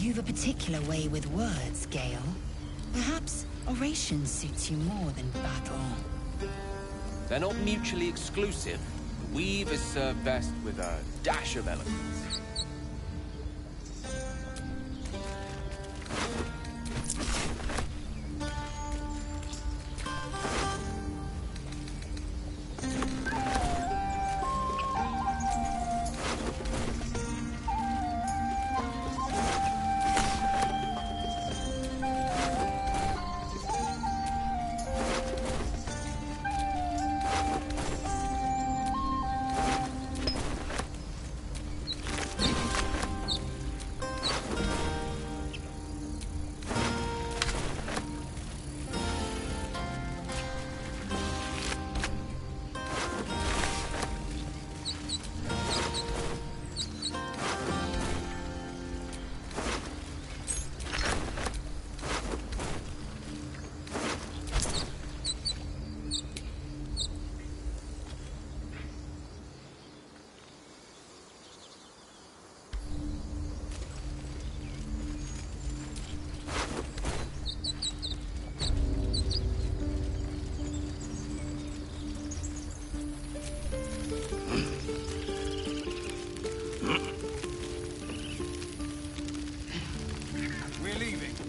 You've a particular way with words, Gale. Perhaps oration suits you more than battle. They're not mutually exclusive. Weave is served best with a dash of eloquence.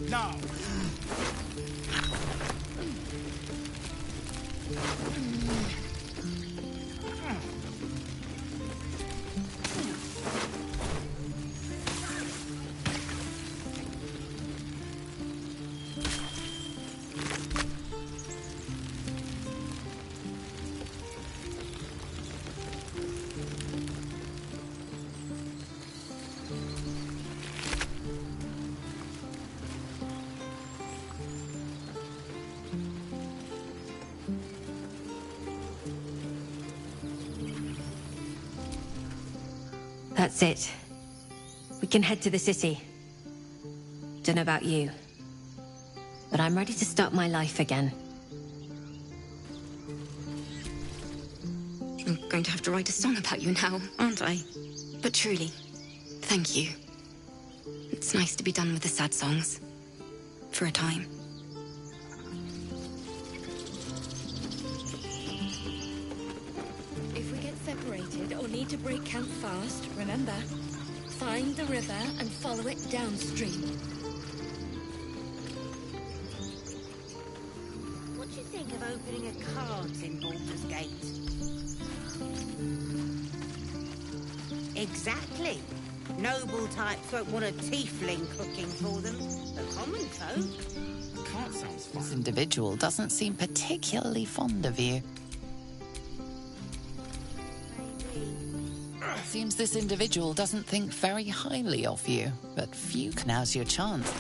Now! That's it. We can head to the city. Don't know about you, but I'm ready to start my life again. I'm going to have to write a song about you now, aren't I? But truly, thank you. It's nice to be done with the sad songs. For a time. If we get separated or need to break camp fast, remember, find the river and follow it downstream. What do you think of opening a cards in Baldur's Gate? Exactly. Noble types won't want a tiefling cooking for them. The common folk. Can't sounds fun. This individual doesn't seem particularly fond of you. Seems this individual doesn't think very highly of you, but phew, now's your chance.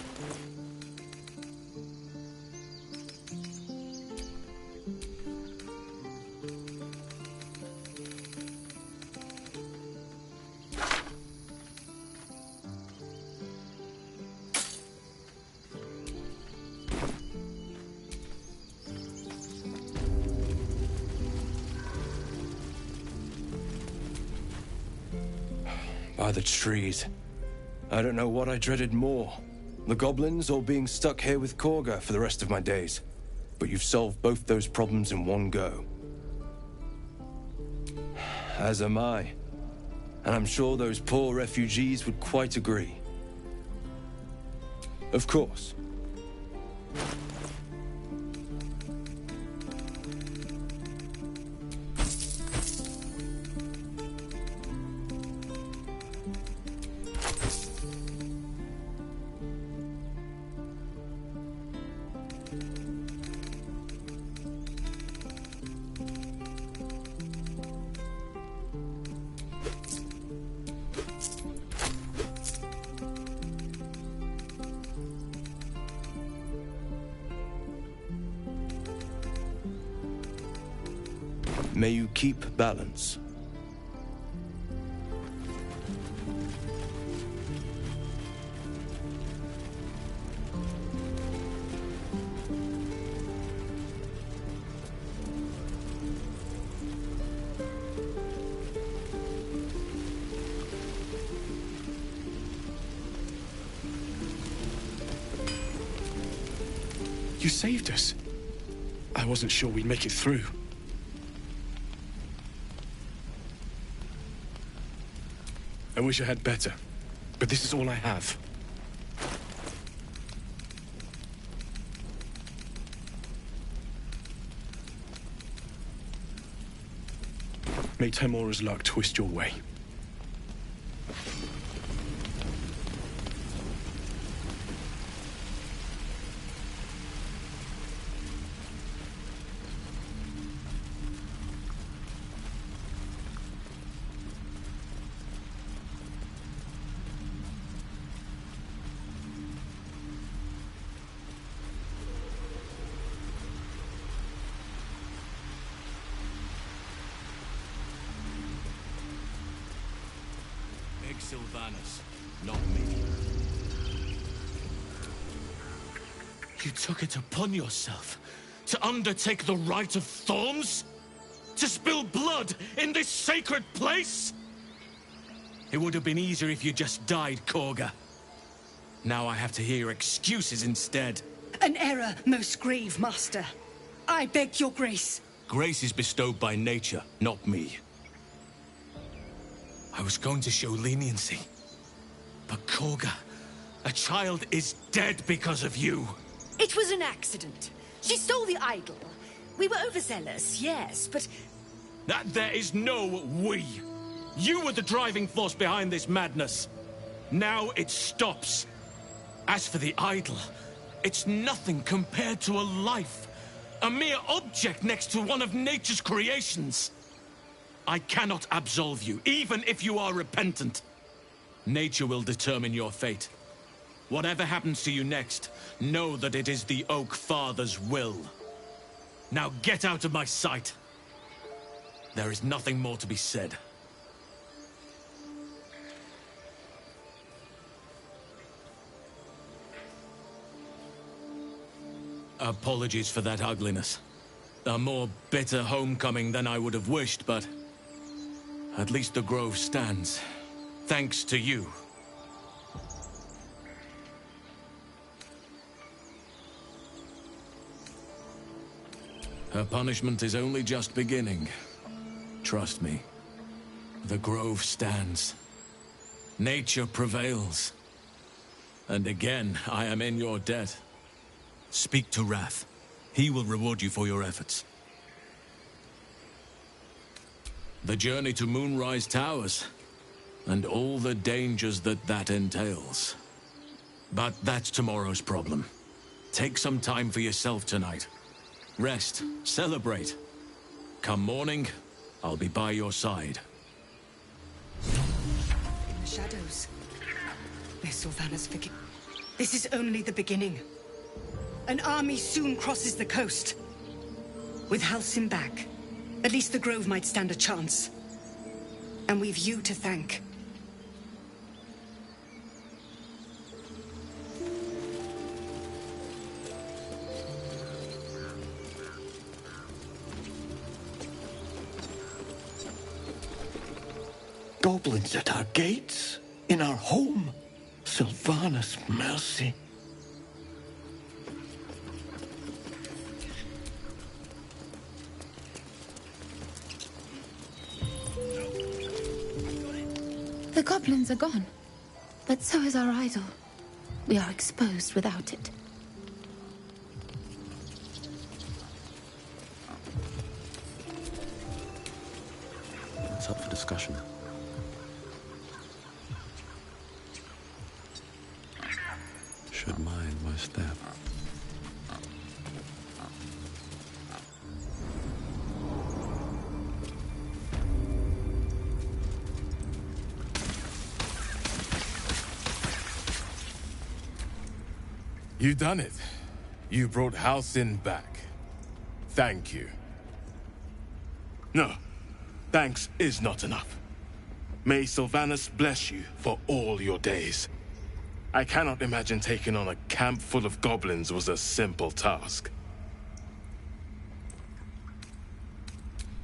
By the trees. I don't know what I dreaded more. The goblins or being stuck here with Korga for the rest of my days. But you've solved both those problems in one go. As am I. And I'm sure those poor refugees would quite agree. Of course. May you keep balance. You saved us. I wasn't sure we'd make it through. I wish I had better, but this is all I have. May Timora's luck twist your way. Sylvanas, not me. You took it upon yourself to undertake the rite of thorns? To spill blood in this sacred place? It would have been easier if you just died, Korga. Now I have to hear excuses instead. An error, most grave, Master. I beg your grace. Grace is bestowed by nature, not me. I was going to show leniency. But Korga, a child is dead because of you. It was an accident. She stole the idol. We were overzealous, yes, but... There is no we. You were the driving force behind this madness. Now it stops. As for the idol, it's nothing compared to a life. A mere object next to one of nature's creations. I cannot absolve you, even if you are repentant. Nature will determine your fate. Whatever happens to you next, know that it is the Oak Father's will. Now get out of my sight. There is nothing more to be said. Apologies for that ugliness. A more bitter homecoming than I would have wished, but... at least the grove stands. Thanks to you. Her punishment is only just beginning. Trust me. The grove stands. Nature prevails. And again, I am in your debt. Speak to Wrath. He will reward you for your efforts. The journey to Moonrise Towers, and all the dangers that entails. But that's tomorrow's problem. Take some time for yourself tonight. Rest, celebrate. Come morning, I'll be by your side. In the shadows. May Sylvanas forgive. This is only the beginning. An army soon crosses the coast. With Halcyon back, at least the Grove might stand a chance. And we've you to thank. Goblins at our gates? In our home? Sylvanas, mercy. The goblins are gone, but so is our idol. We are exposed without it. It's up for discussion. Should mind my step. You done it. You brought Halcyon back. Thank you. No, thanks is not enough. May Sylvanas bless you for all your days. I cannot imagine taking on a camp full of goblins was a simple task.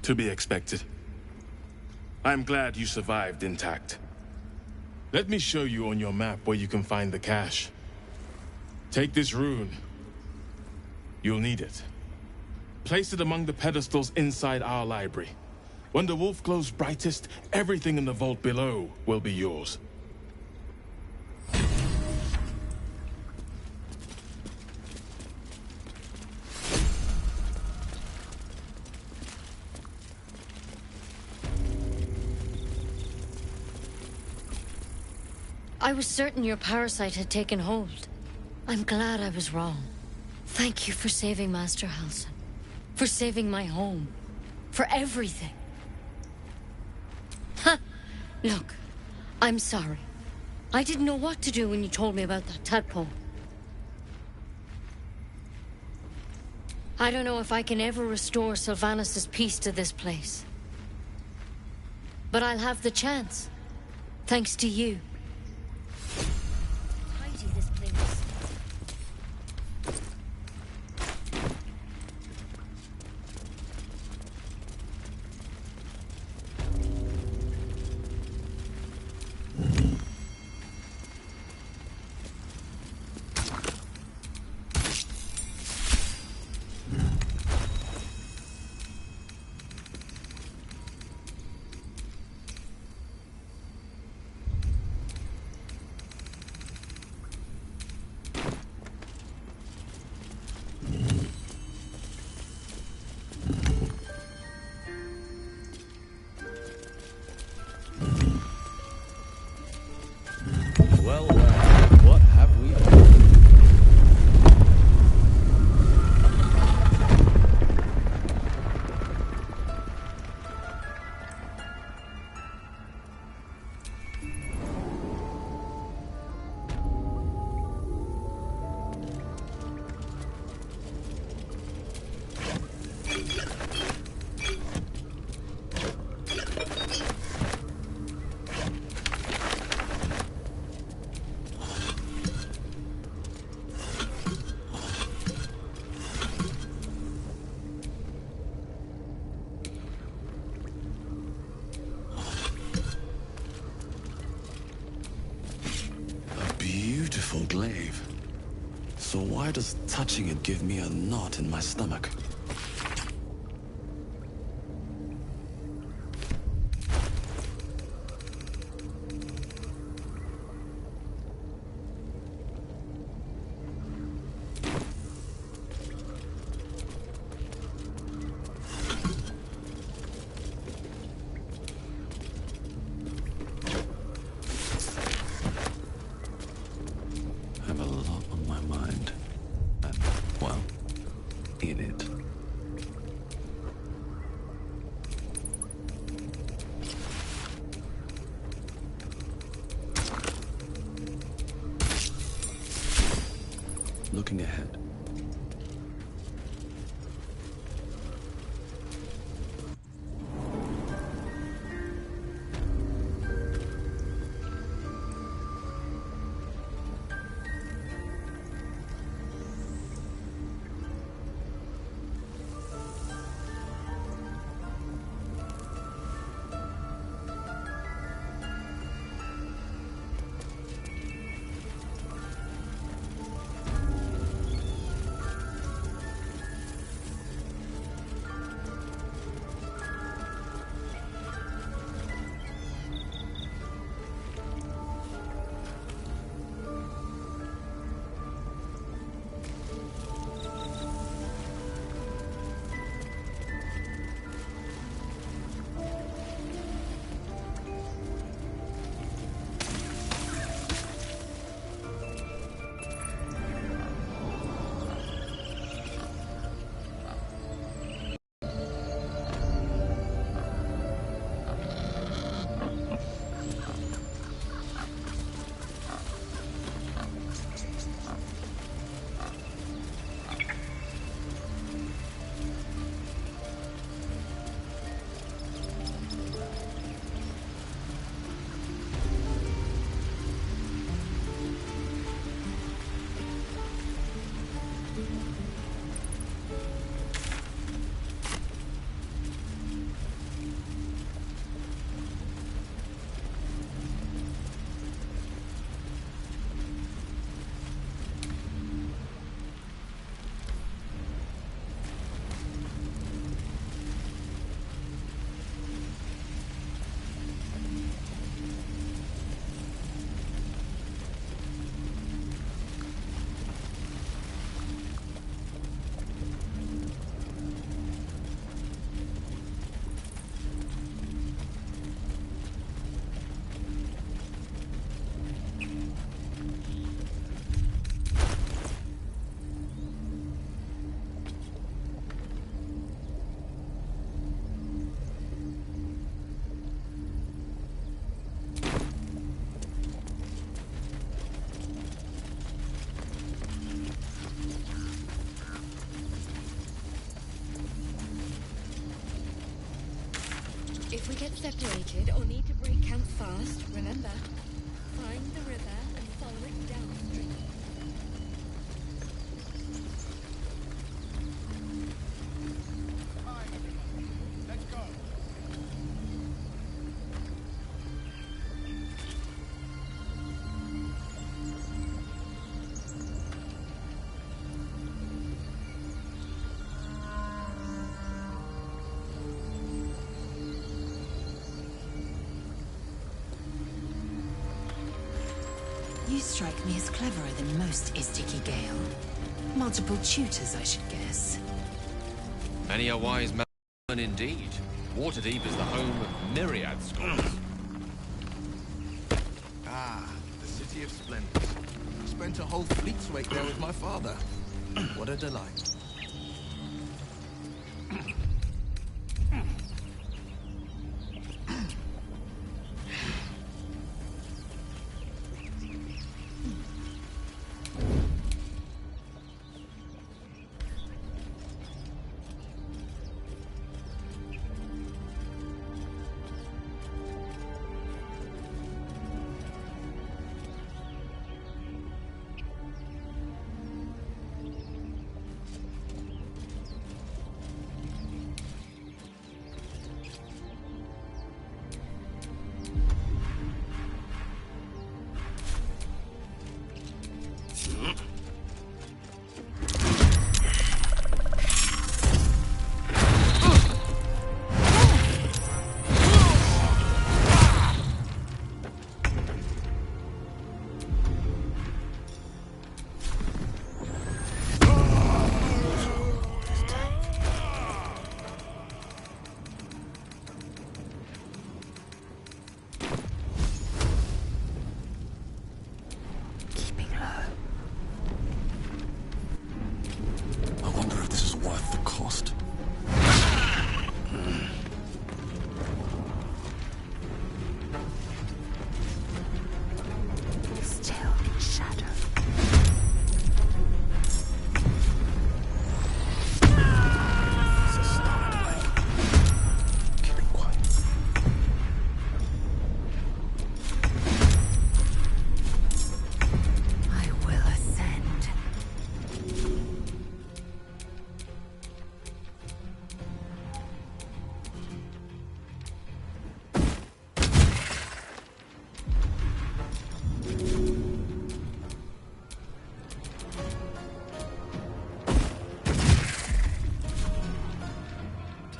To be expected. I'm glad you survived intact. Let me show you on your map where you can find the cache. Take this rune. You'll need it. Place it among the pedestals inside our library. When the wolf glows brightest, everything in the vault below will be yours. I was certain your parasite had taken hold. I'm glad I was wrong. Thank you for saving Master Halsin. For saving my home. For everything. Ha! Look, I'm sorry. I didn't know what to do when you told me about that tadpole. I don't know if I can ever restore Sylvanus' peace to this place. But I'll have the chance. Thanks to you. Tidy this place. Well, what have we done? Beautiful glaive. So why does touching it give me a knot in my stomach? I have a lot on my mind. And, well, in it. If we get separated or need to break camp fast, remember, find the river and follow it downstream. Let's go. You strike me as cleverer than most, Istiki Gale. Multiple tutors, I should guess. Many a wise man indeed. Waterdeep is the home of myriad scholars. Ah, the City of Splendors. I spent a whole fleet's wake there with my father. What a delight.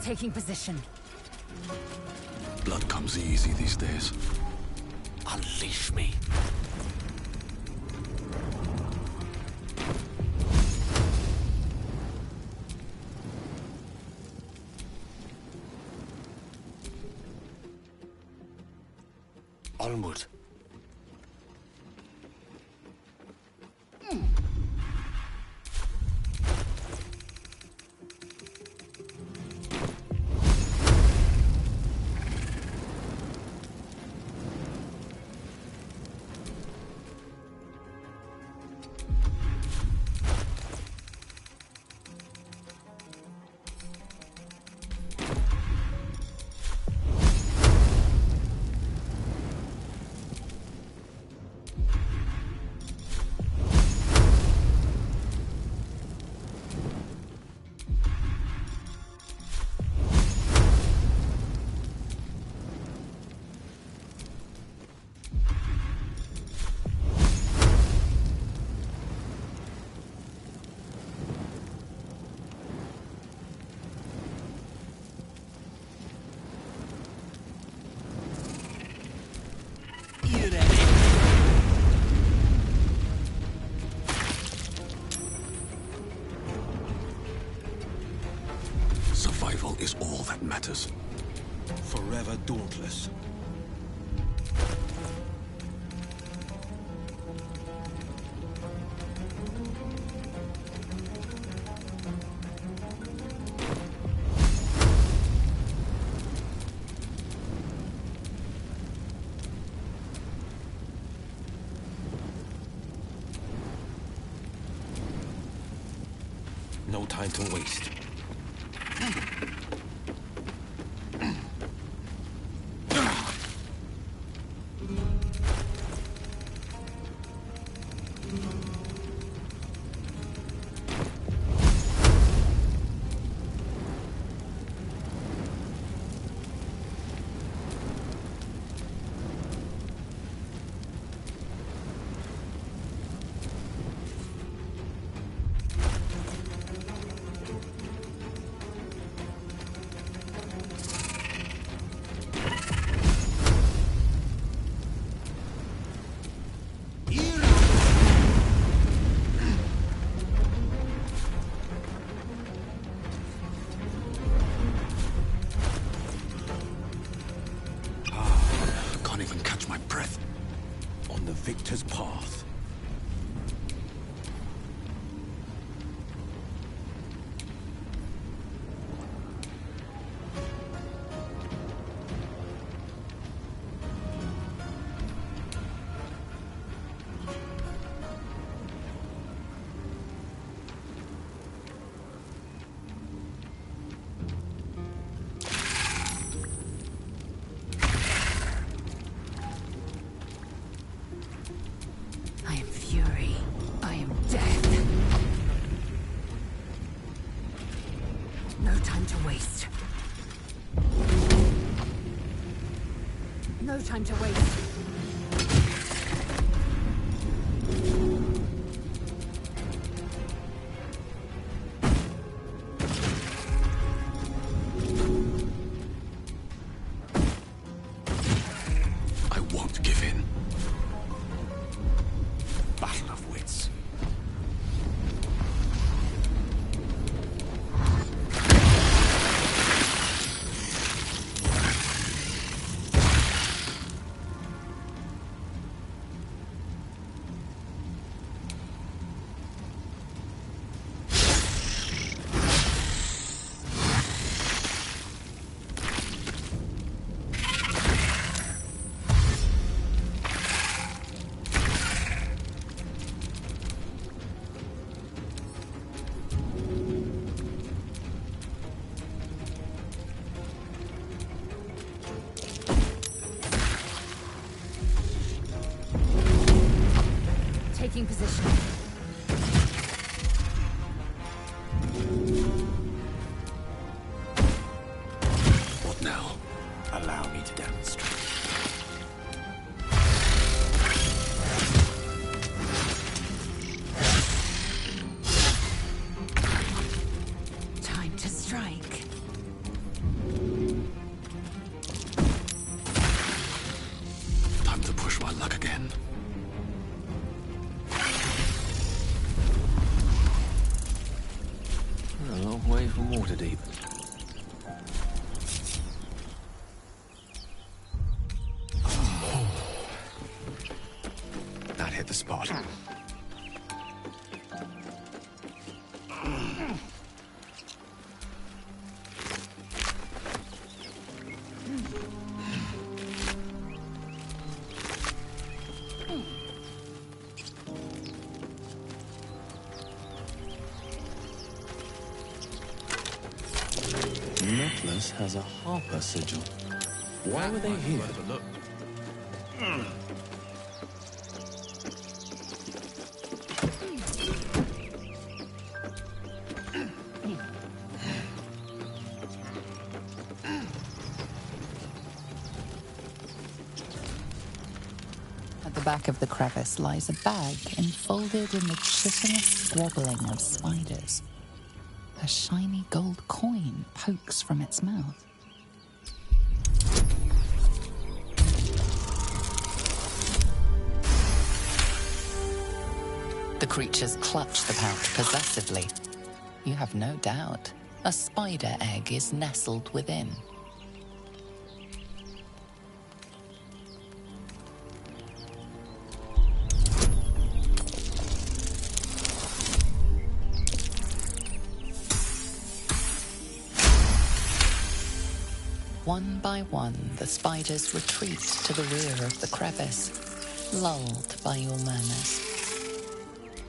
Taking position. Blood comes easy these days. Unleash me. Onward. Survival is all that matters. Forever dauntless. No time to waste. victor's path. I am fury. I am death. No time to waste. No time to waste. I won't give in. Battle of wits. Taking position. What now? Allow me to demonstrate. Time to strike. Time to push my luck again. A long way from Waterdeep. That hit the spot. Necklace has a Harper sigil. Why were they here? At the back of the crevice lies a bag enfolded in the chitinous squabbling of spiders. A shiny gold coin pokes from its mouth. The creatures clutch the pouch possessively. You have no doubt. A spider egg is nestled within. One by one, the spiders retreat to the rear of the crevice, lulled by your murmurs.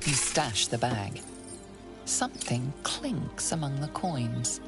You stash the bag. Something clinks among the coins.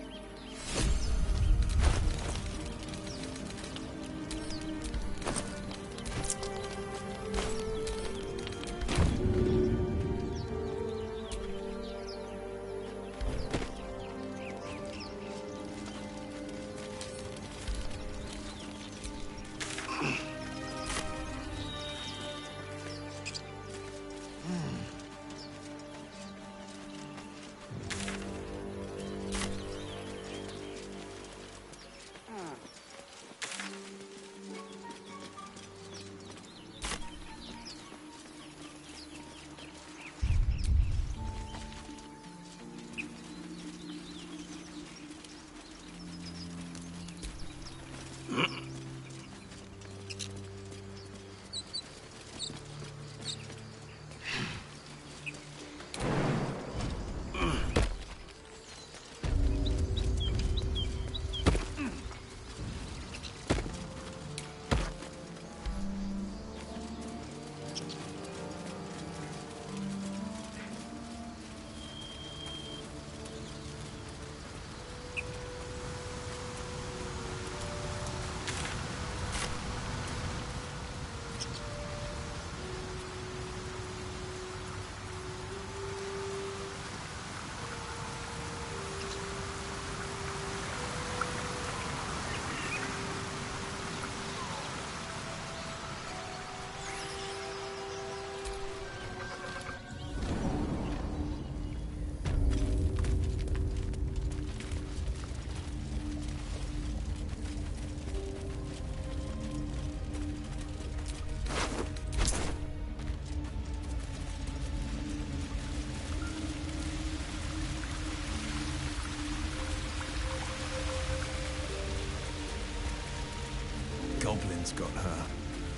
goblins got her.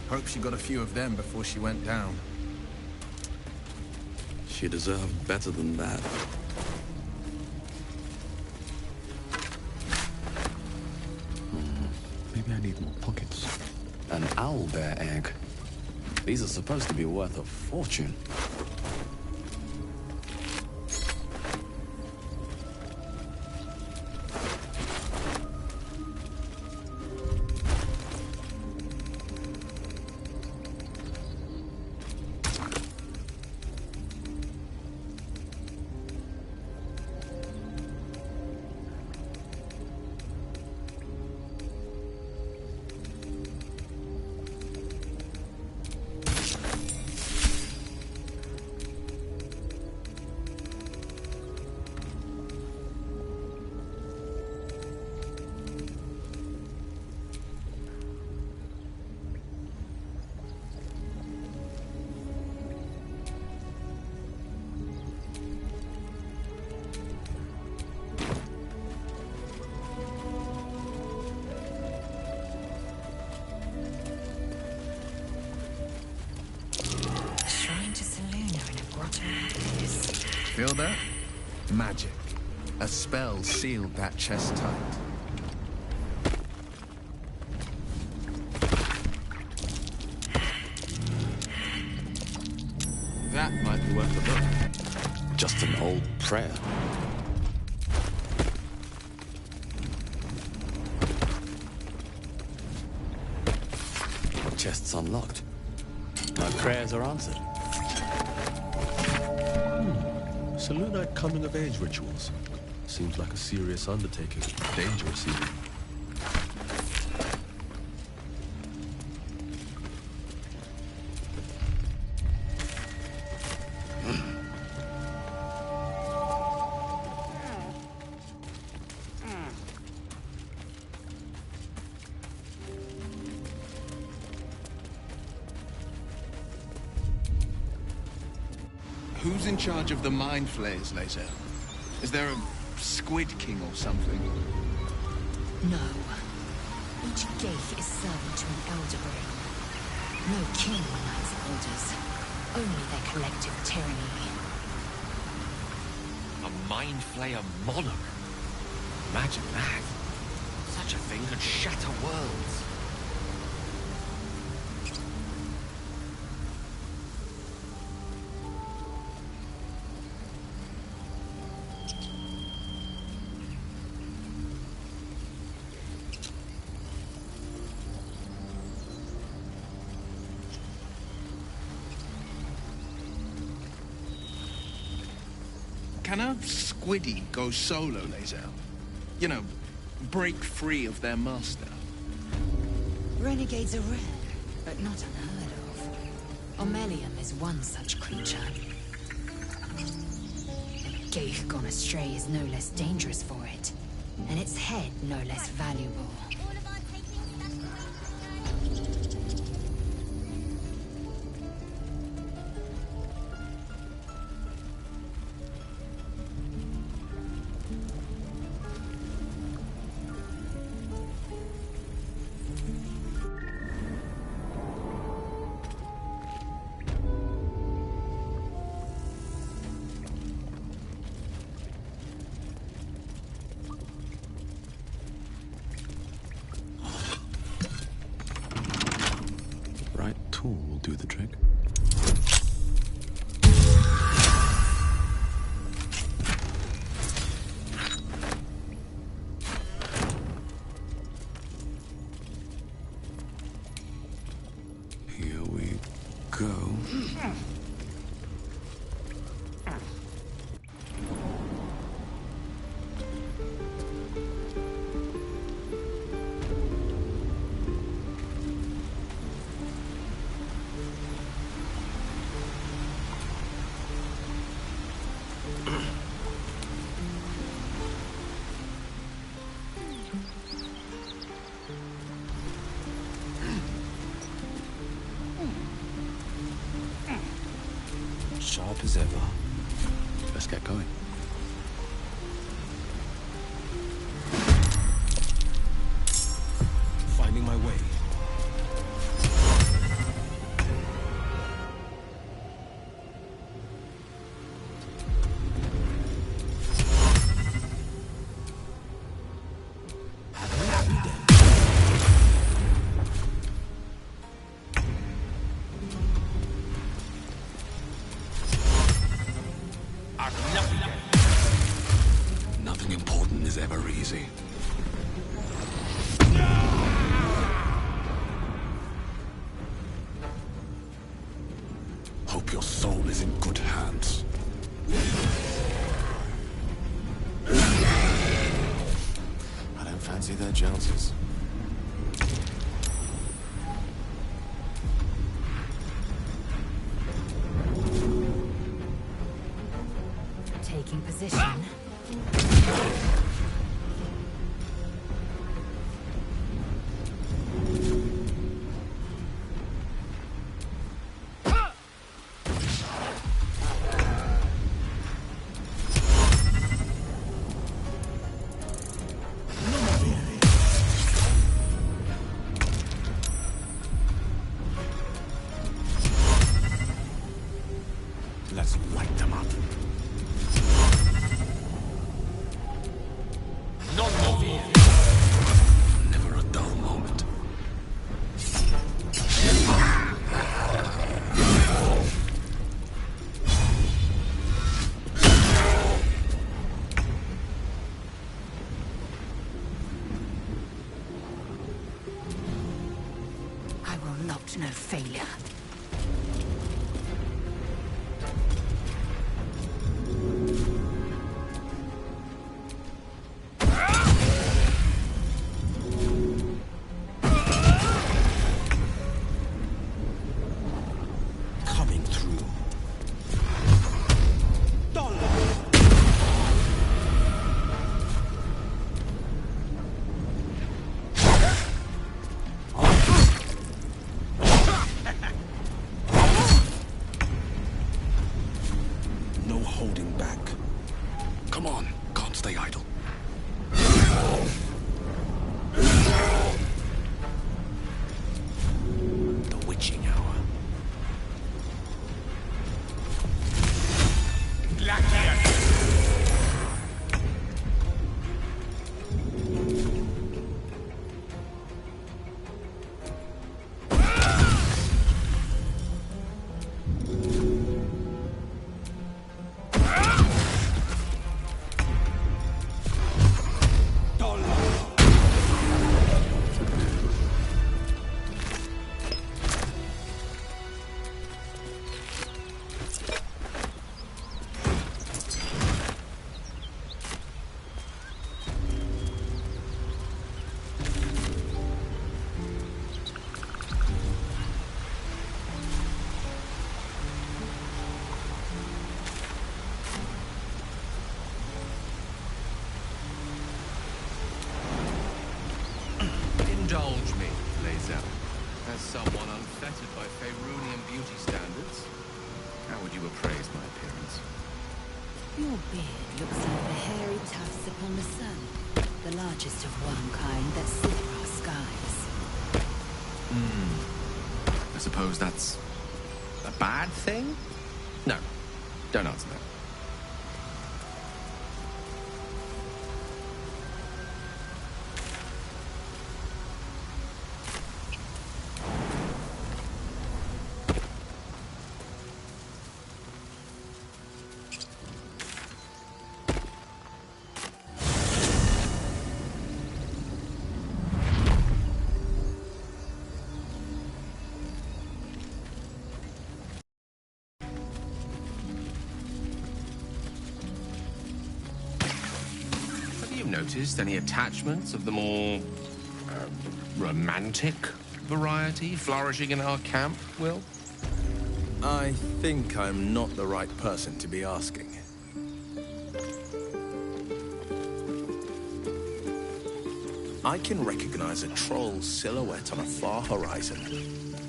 Hope she got a few of them before she went down. She deserved better than that. Maybe I need more pockets. An owlbear egg. These are supposed to be worth a fortune. Feel that? Magic. A spell sealed that chest tight. That might be worth a look. Just an old prayer. Chest's unlocked. My prayers are answered. Selûnite coming-of-age rituals. Seems like a serious undertaking. Dangerous, even. Who's in charge of the mind flayers, Lae'zel? Is there a Squid King or something? No. Each Gaith is servant to an elder brain. No king unites elders. Only their collective tyranny. A mind flayer monarch? Imagine that. Such a thing could shatter worlds. Can a squiddy go solo, Lae'zel? You know, break free of their master. Renegades are rare, but not unheard of. Omelium is one such creature. A Gaith gone astray is no less dangerous for it, and its head no less valuable. Tool will do the trick. Here we go. Sharp as ever. Let's get going. Finding my way. Fancy their chances. Taking position. Let's light them up. Never a dull moment. I will not know failure. Coming through. No holding back. Come on, can't stay idle. The witching hour. Indulge me, Lae'zel. As someone unfettered by Faerunian beauty standards, how would you appraise my appearance? Your beard looks like the hairy tufts upon the sun, the largest of one kind that silver our skies. I suppose that's a bad thing? No, don't answer that. Have you noticed any attachments of the more romantic variety flourishing in our camp, Will? I think I'm not the right person to be asking. I can recognize a troll's silhouette on a far horizon,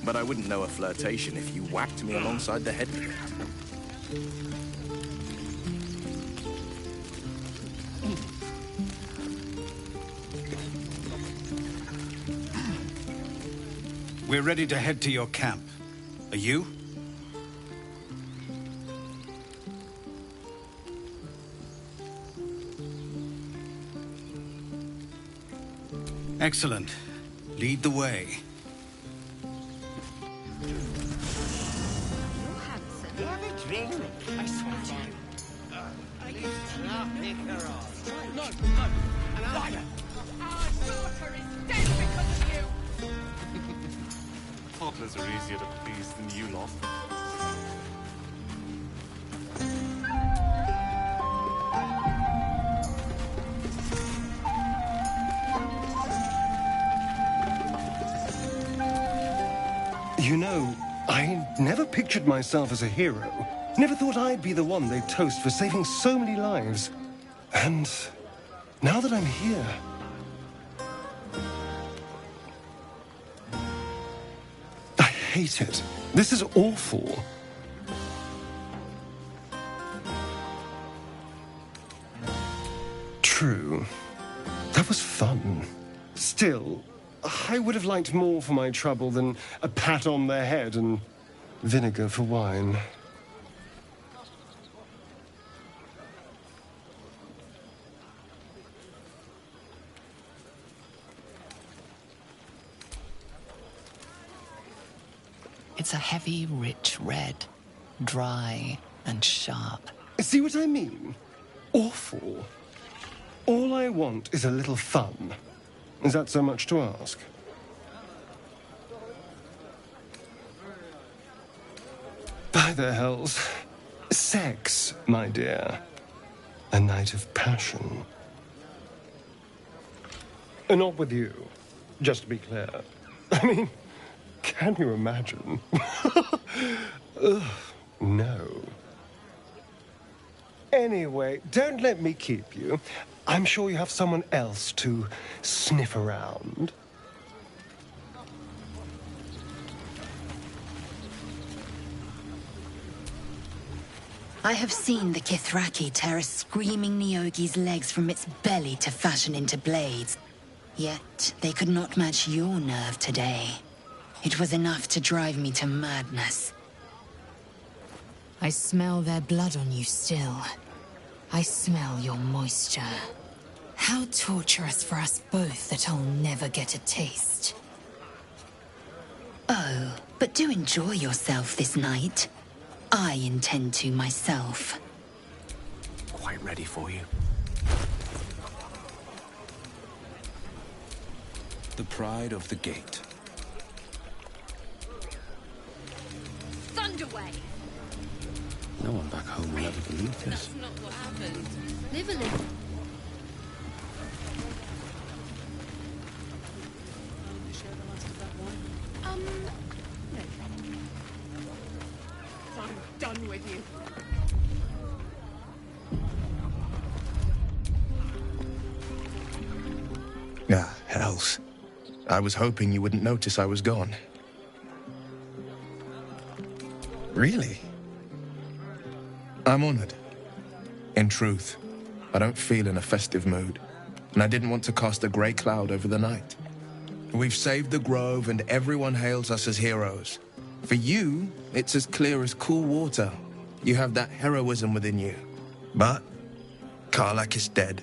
but I wouldn't know a flirtation if you whacked me alongside the head with it. We're ready to head to your camp. Are you? Excellent. Lead the way. Have a drink. I swear to you. No. Liar! Our daughter is dead because of you! Toddlers are easier to please than you lot. You know, I never pictured myself as a hero. Never thought I'd be the one they'd toast for saving so many lives. And now that I'm here... I hate it. This is awful. True. That was fun. Still, I would have liked more for my trouble than a pat on the head and vinegar for wine. It's a heavy, rich red, dry and sharp. See what I mean? Awful. All I want is a little fun. Is that so much to ask? By the hells. Sex, my dear. A night of passion. Not with you, just to be clear. I mean, can you imagine? Ugh, no. Anyway, don't let me keep you. I'm sure you have someone else to sniff around. I have seen the Kithraki tear a screaming Neogi's legs from its belly to fashion into blades. Yet, they could not match your nerve today. It was enough to drive me to madness. I smell their blood on you still. I smell your moisture. How torturous for us both that I'll never get a taste. Oh, but do enjoy yourself this night. I intend to myself. Quite ready for you. The pride of the gate. Thunderway! No one back home will ever believe this. That's not what happened. Live a little. No. I'm done with you. Ah, hells. I was hoping you wouldn't notice I was gone. Really? I'm honored. In truth, I don't feel in a festive mood, and I didn't want to cast a grey cloud over the night. We've saved the Grove, and everyone hails us as heroes. For you, it's as clear as cool water. You have that heroism within you. But Karlach is dead,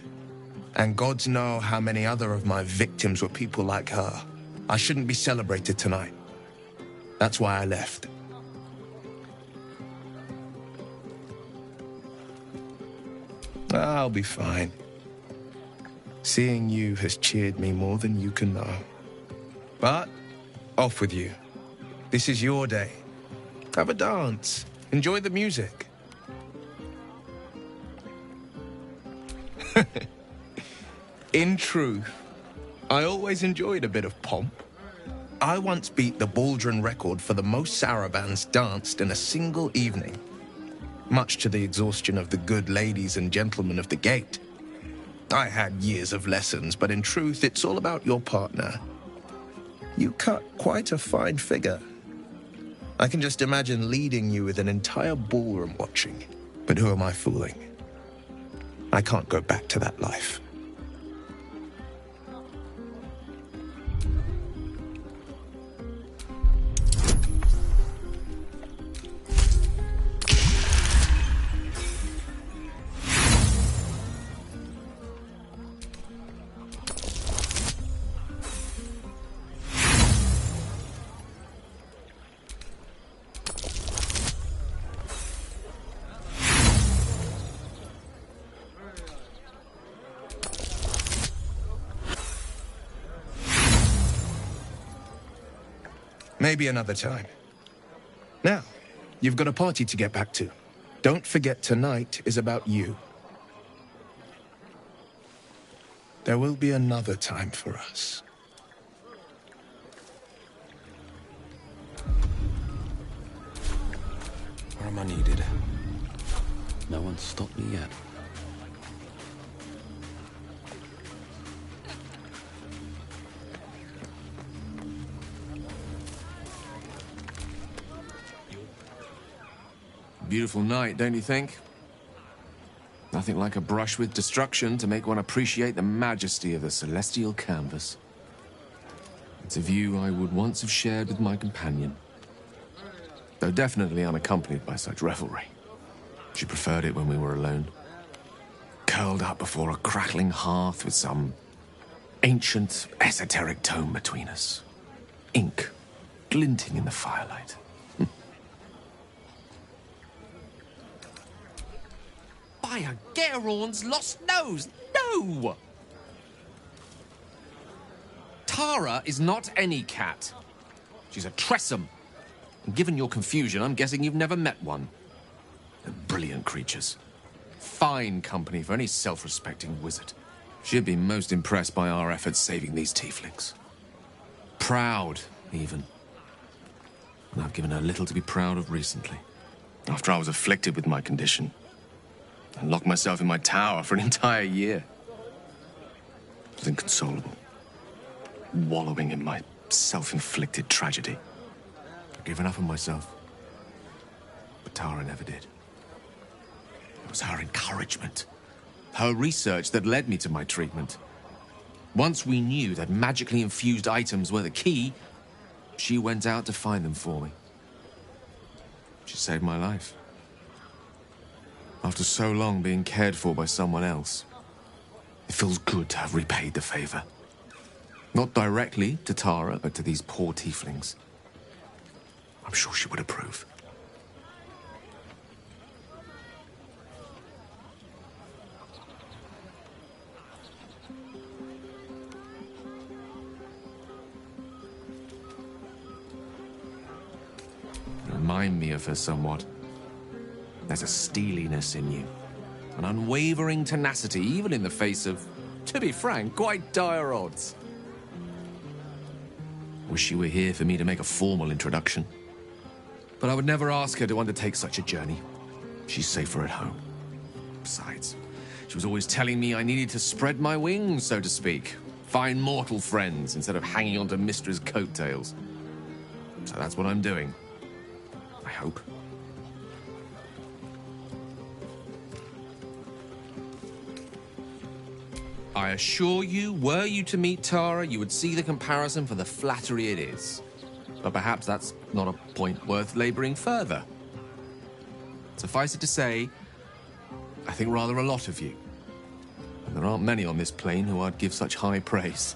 and gods know how many other of my victims were people like her. I shouldn't be celebrated tonight. That's why I left. I'll be fine. Seeing you has cheered me more than you can know. But, off with you. This is your day. Have a dance. Enjoy the music. In truth, I always enjoyed a bit of pomp. I once beat the Baldron record for the most sarabands danced in a single evening, much to the exhaustion of the good ladies and gentlemen of the gate. I had years of lessons, but in truth, it's all about your partner. You cut quite a fine figure. I can just imagine leading you with an entire ballroom watching. But who am I fooling? I can't go back to that life. Maybe another time. Now, you've got a party to get back to. Don't forget tonight is about you. There will be another time for us. am I needed? No one's stopped me yet. Beautiful night, don't you think? Nothing like a brush with destruction to make one appreciate the majesty of the celestial canvas. It's a view I would once have shared with my companion, though definitely unaccompanied by such revelry. She preferred it when we were alone, curled up before a crackling hearth with some ancient, esoteric tome between us. Ink glinting in the firelight. By a Gerorn's lost nose! No! Tara is not any cat. She's a Tressum. And given your confusion, I'm guessing you've never met one. They're brilliant creatures. Fine company for any self-respecting wizard. She'd be most impressed by our efforts saving these tieflings. Proud, even. And I've given her little to be proud of recently. After I was afflicted with my condition, and locked myself in my tower for an entire year. I was inconsolable, wallowing in my self-inflicted tragedy. I'd given up on myself, but Tara never did. It was her encouragement, her research that led me to my treatment. Once we knew that magically infused items were the key, she went out to find them for me. She saved my life. After so long being cared for by someone else, it feels good to have repaid the favor. Not directly to Tara, but to these poor tieflings. I'm sure she would approve. You remind me of her somewhat. There's a steeliness in you, an unwavering tenacity, even in the face of, to be frank, quite dire odds. Wish she were here for me to make a formal introduction. But I would never ask her to undertake such a journey. She's safer at home. Besides, she was always telling me I needed to spread my wings, so to speak. Find mortal friends instead of hanging onto Mistra's coattails. So that's what I'm doing. I hope. I assure you, were you to meet Tara, you would see the comparison for the flattery it is. But perhaps that's not a point worth laboring further. Suffice it to say, I think rather a lot of you. And there aren't many on this plane who I'd give such high praise.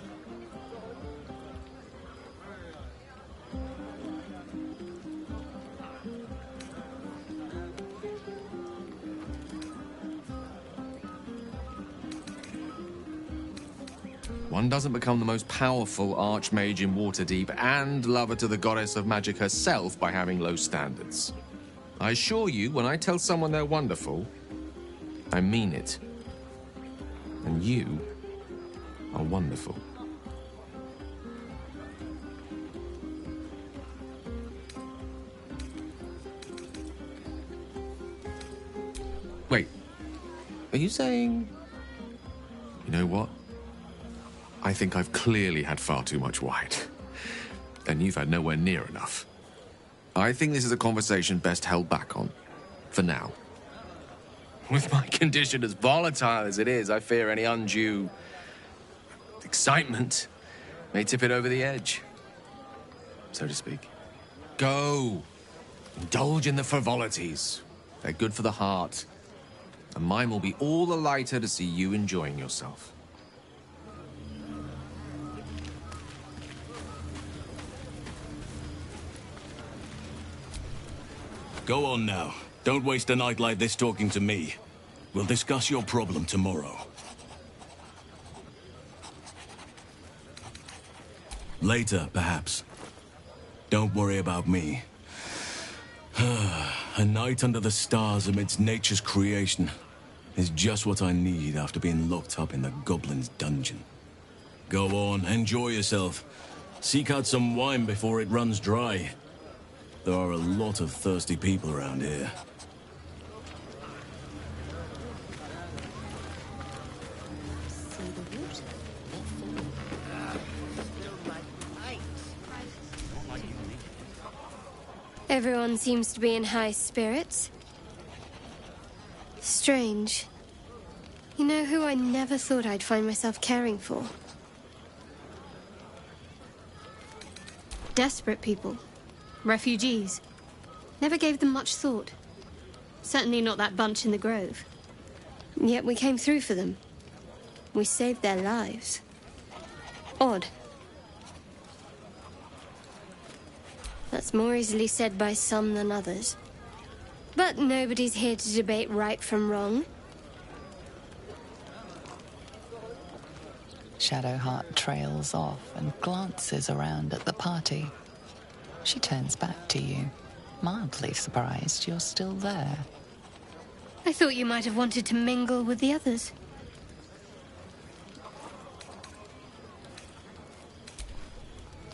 One doesn't become the most powerful archmage in Waterdeep and lover to the goddess of magic herself by having low standards. I assure you, when I tell someone they're wonderful, I mean it. And you are wonderful. Wait, are you saying... You know what? I think I've clearly had far too much wine. And you've had nowhere near enough. I think this is a conversation best held back on. For now. With my condition as volatile as it is, I fear any undue... excitement may tip it over the edge. So to speak. Go! Indulge in the frivolities. They're good for the heart. And mine will be all the lighter to see you enjoying yourself. Go on now. Don't waste a night like this talking to me. We'll discuss your problem tomorrow. Later, perhaps. Don't worry about me. A night under the stars amidst nature's creation is just what I need after being locked up in the goblin's dungeon. Go on, enjoy yourself. Seek out some wine before it runs dry. There are a lot of thirsty people around here. Everyone seems to be in high spirits. Strange. You know who I never thought I'd find myself caring for? Desperate people. Refugees. Never gave them much thought. Certainly not that bunch in the grove. Yet we came through for them. We saved their lives. Odd. That's more easily said by some than others. But nobody's here to debate right from wrong. Shadowheart trails off and glances around at the party. She turns back to you, mildly surprised you're still there. I thought you might have wanted to mingle with the others.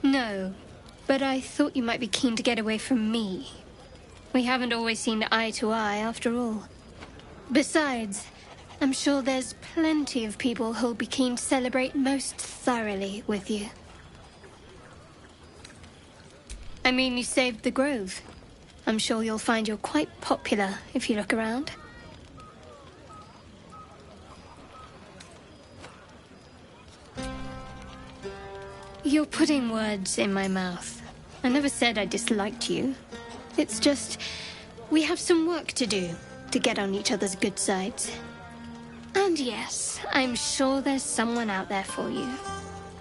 No, but I thought you might be keen to get away from me. We haven't always seen eye to eye, after all. Besides, I'm sure there's plenty of people who'll be keen to celebrate most thoroughly with you. I mean, you saved the grove. I'm sure you'll find you're quite popular if you look around. You're putting words in my mouth. I never said I disliked you. It's just, we have some work to do to get on each other's good sides. And yes, I'm sure there's someone out there for you.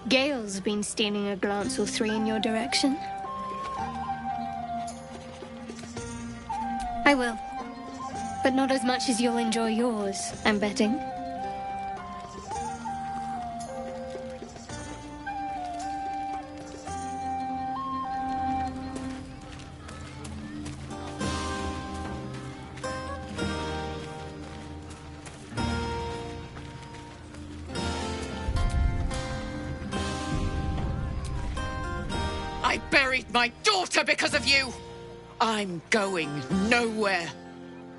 Gale's been stealing a glance or three in your direction. I will. But not as much as you'll enjoy yours, I'm betting. I buried my daughter because of you! I'm going nowhere.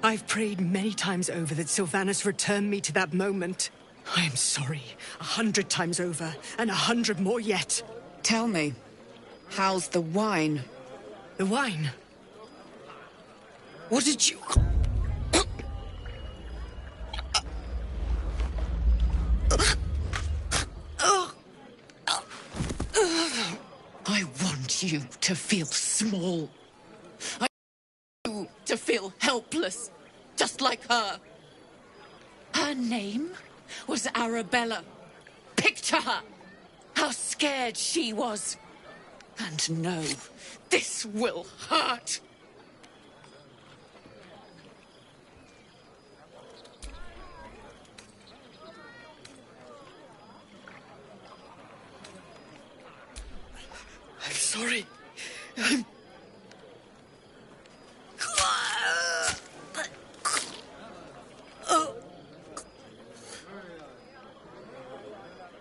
I've prayed many times over that Sylvanas return me to that moment. I am sorry, 100 times over, and 100 more yet. Tell me, how's the wine? The wine? What did you... I want you to feel small. I want you to feel helpless, just like her. Her name was Arabella. Picture her, how scared she was. And no, this will hurt. I'm sorry.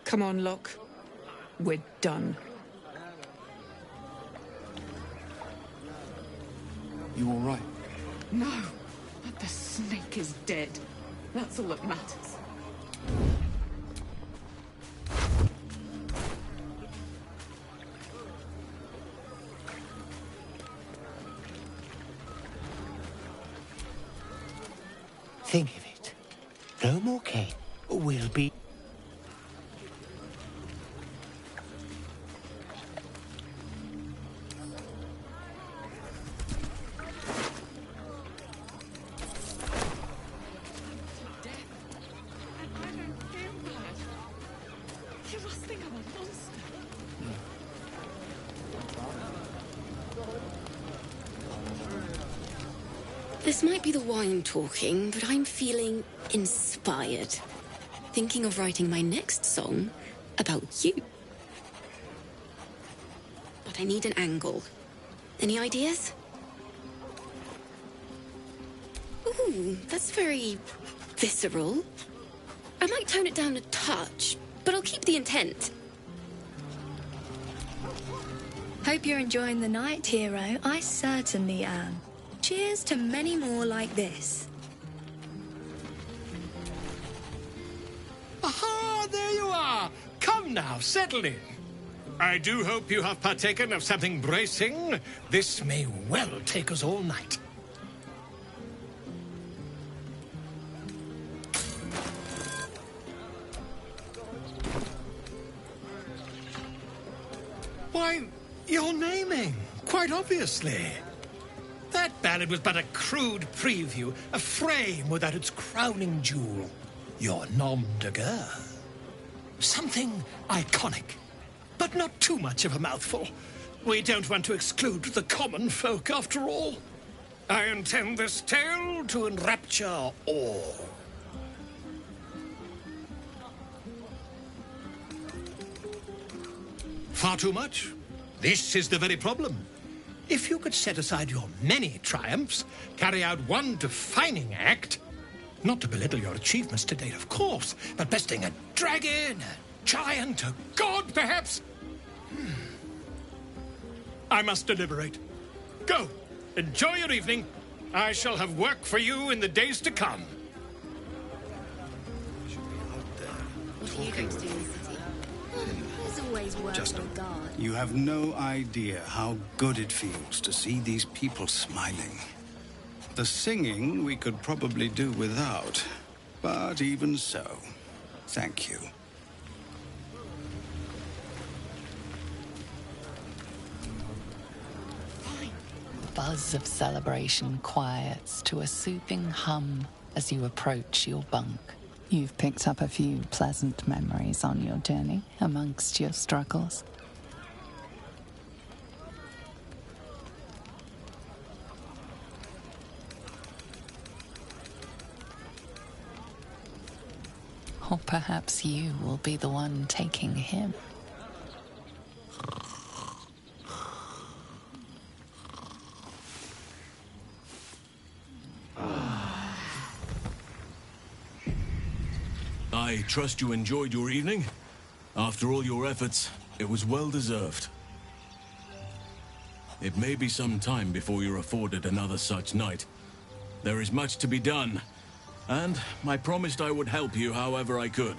Come on, Locke. We're done. You all right? No, but the snake is dead. That's all that matters. Think of it. No more Kane. We'll be... You must think I'm a monster. This might be the wine talking, but I'm feeling inspired. Thinking of writing my next song about you. But I need an angle. Any ideas? Ooh, that's very visceral. I might tone it down a touch, but I'll keep the intent. Hope you're enjoying the night, hero. I certainly am. Cheers to many more like this. Aha! There you are! Come now, settle in. I do hope you have partaken of something bracing. This may well take us all night. Why, you're naming, quite obviously. That ballad was but a crude preview, a frame without its crowning jewel. Your nom de guerre. Something iconic, but not too much of a mouthful. We don't want to exclude the common folk, after all. I intend this tale to enrapture all. Far too much? This is the very problem. If you could set aside your many triumphs, carry out one defining act, not to belittle your achievements to date, of course, but besting a dragon, a giant, a god, perhaps? I must deliberate. Go, enjoy your evening. I shall have work for you in the days to come. What are you going to do in the city? There's always work Just for a guard. You have no idea how good it feels to see these people smiling. The singing we could probably do without, but even so, thank you. The buzz of celebration quiets to a soothing hum as you approach your bunk. You've picked up a few pleasant memories on your journey amongst your struggles. Or perhaps you will be the one taking him. I trust you enjoyed your evening. After all your efforts, it was well deserved. It may be some time before you're afforded another such night. There is much to be done, and I promised I would help you however I could.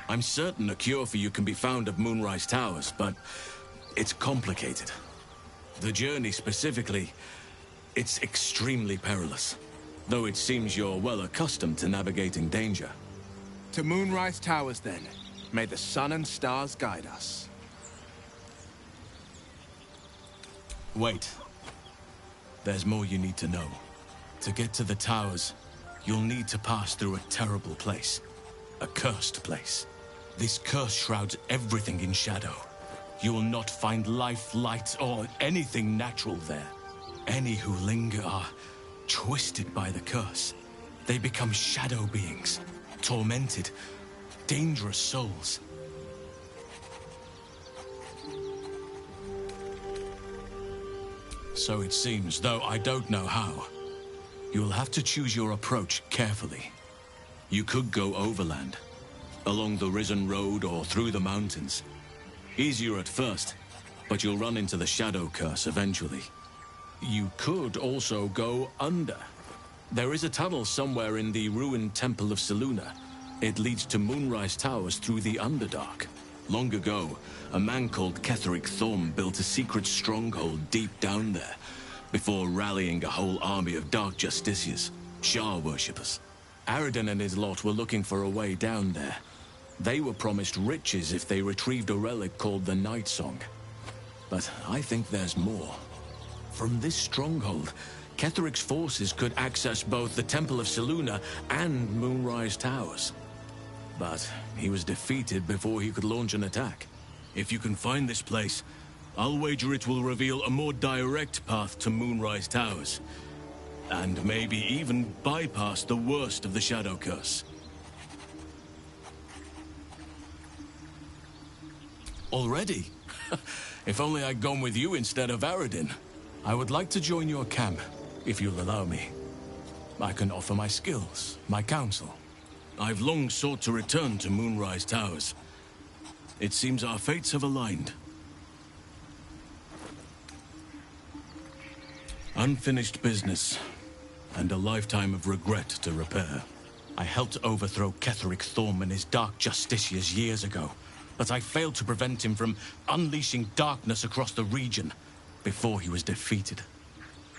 I'm certain a cure for you can be found at Moonrise Towers, but it's complicated. The journey specifically, it's extremely perilous, though it seems you're well accustomed to navigating danger. To Moonrise Towers, then. May the sun and stars guide us. Wait. There's more you need to know. To get to the towers, you'll need to pass through a terrible place. A cursed place. This curse shrouds everything in shadow. You will not find life, light, or anything natural there. Any who linger are twisted by the curse. They become shadow beings. Tormented, dangerous souls. So it seems, though I don't know how. You'll have to choose your approach carefully. You could go overland, along the Risen Road or through the mountains. Easier at first, but you'll run into the shadow curse eventually. You could also go under. There is a tunnel somewhere in the ruined Temple of Selûne. It leads to Moonrise Towers through the Underdark. Long ago, a man called Ketheric Thorm built a secret stronghold deep down there, before rallying a whole army of Dark Justiciars, Shah worshippers. Aradin and his lot were looking for a way down there. They were promised riches if they retrieved a relic called the Night Song. But I think there's more. From this stronghold, Ketheric's forces could access both the Temple of Selûne and Moonrise Towers. But he was defeated before he could launch an attack. If you can find this place, I'll wager it will reveal a more direct path to Moonrise Towers. And maybe even bypass the worst of the Shadow Curse. Already? If only I'd gone with you instead of Aradin. I would like to join your camp, if you'll allow me. I can offer my skills, my counsel. I've long sought to return to Moonrise Towers. It seems our fates have aligned. Unfinished business, and a lifetime of regret to repair. I helped overthrow Ketheric Thorm and his Dark Justiciars years ago, but I failed to prevent him from unleashing darkness across the region before he was defeated.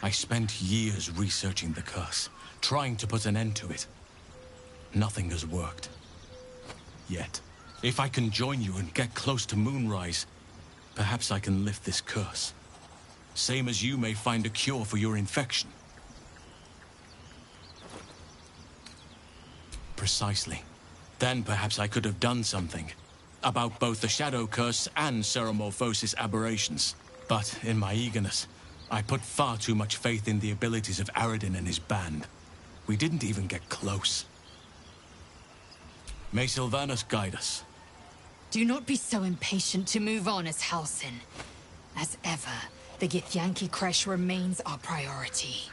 I spent years researching the curse, trying to put an end to it. Nothing has worked. Yet, if I can join you and get close to Moonrise, perhaps I can lift this curse. Same as you may find a cure for your infection. Precisely. Then perhaps I could have done something about both the Shadow Curse and Ceremorphosis aberrations. But in my eagerness, I put far too much faith in the abilities of Aradin and his band. We didn't even get close. May Sylvanas guide us. Do not be so impatient to move on as Halsin. As ever, the Githyanki Kresh remains our priority.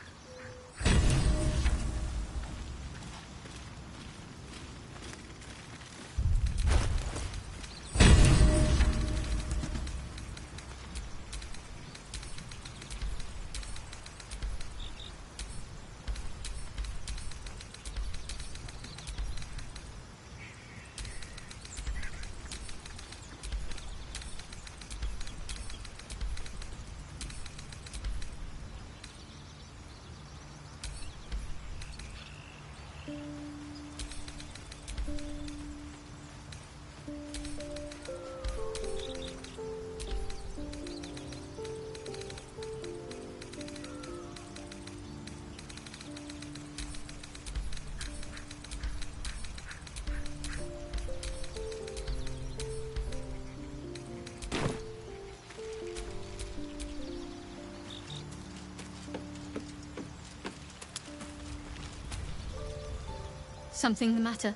Something the matter?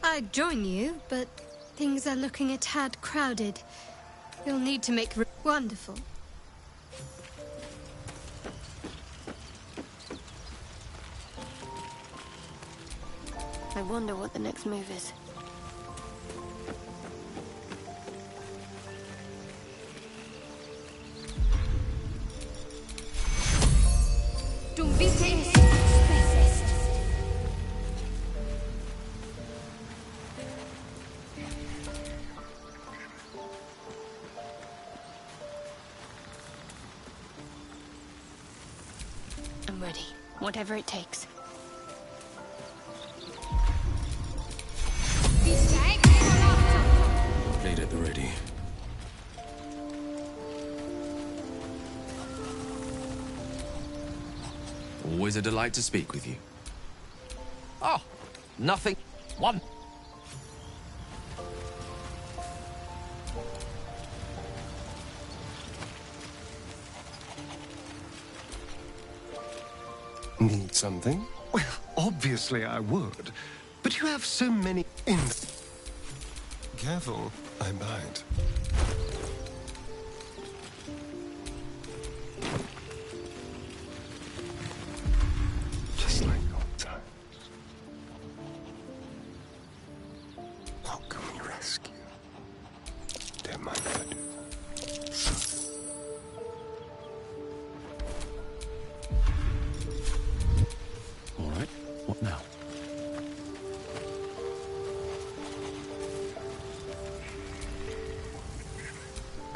I'd join you, but things are looking a tad crowded. You'll need to make wonderful. I wonder what the next move is. Du vite I'm ready. Whatever it takes. Blade at the ready. Always a delight to speak with you. Oh, nothing. One. Need something? Well, obviously I would. But you have so many in... Careful, I bite. Just like old times. What can we rescue? Don't mind if I do. All right, what now?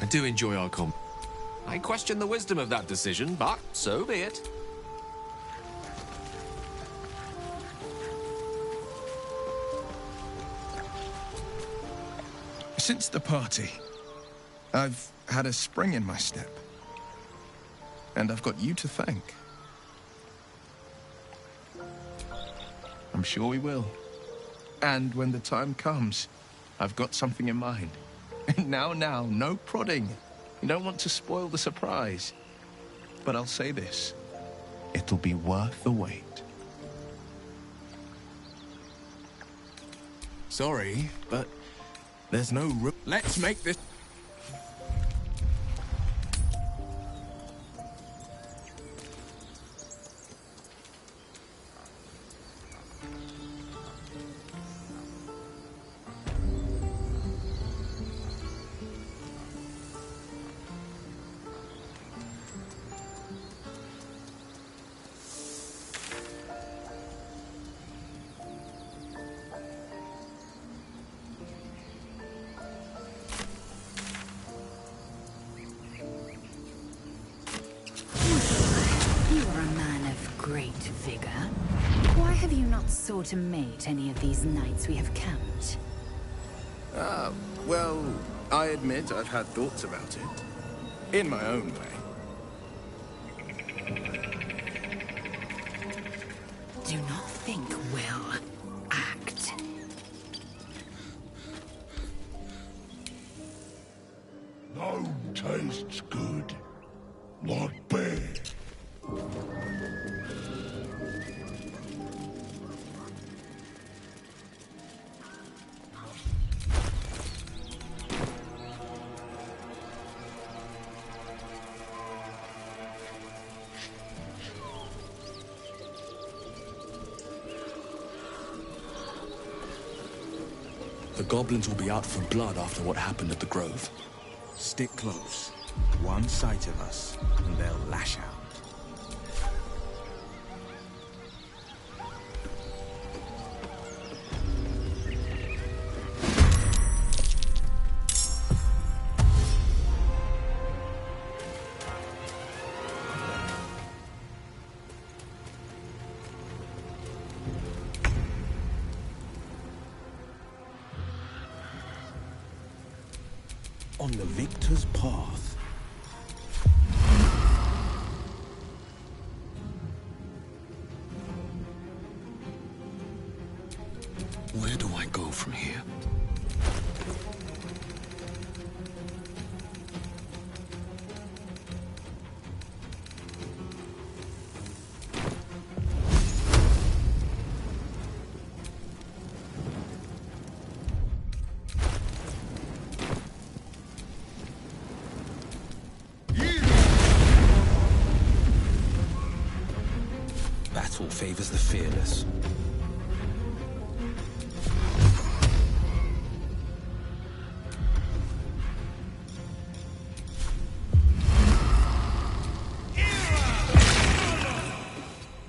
I do enjoy our I question the wisdom of that decision, but so be it. Since the party, I've had a spring in my step. And I've got you to thank. I'm sure we will. And when the time comes, I've got something in mind. Now, no prodding. You don't want to spoil the surprise. But I'll say this. It'll be worth the wait. Sorry, but there's no room. Let's make this... not sore to mate any of these nights we have camped? Well, I admit I've had thoughts about it. In my own way. Do not think, Will. Act. No tastes good. Not bad. The goblins will be out for blood after what happened at the Grove. Stick close. One sight of us, and they'll lash out. On the victor's path. Where do I go from here? Battle favors the fearless.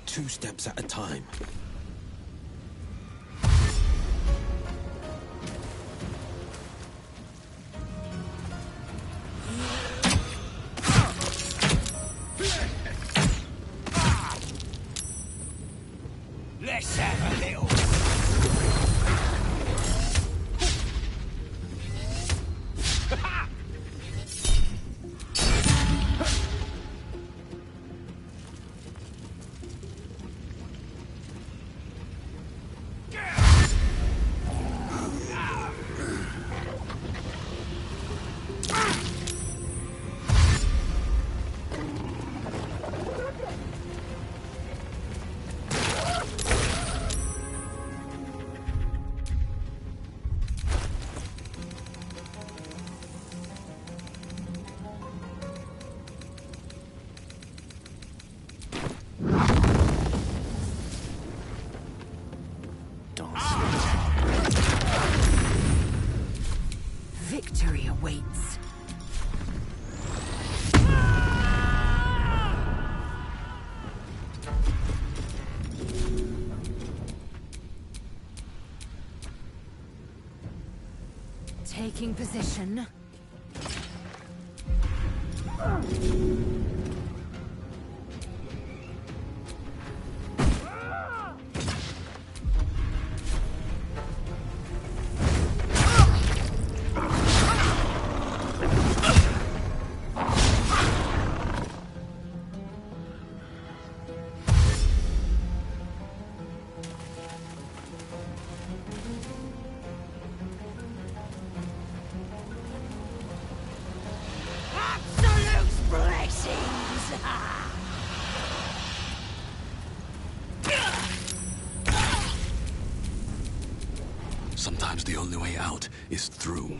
Two steps at a time. Let's have a little. Victory awaits. Taking position. Absolute blessings! Sometimes the only way out is through.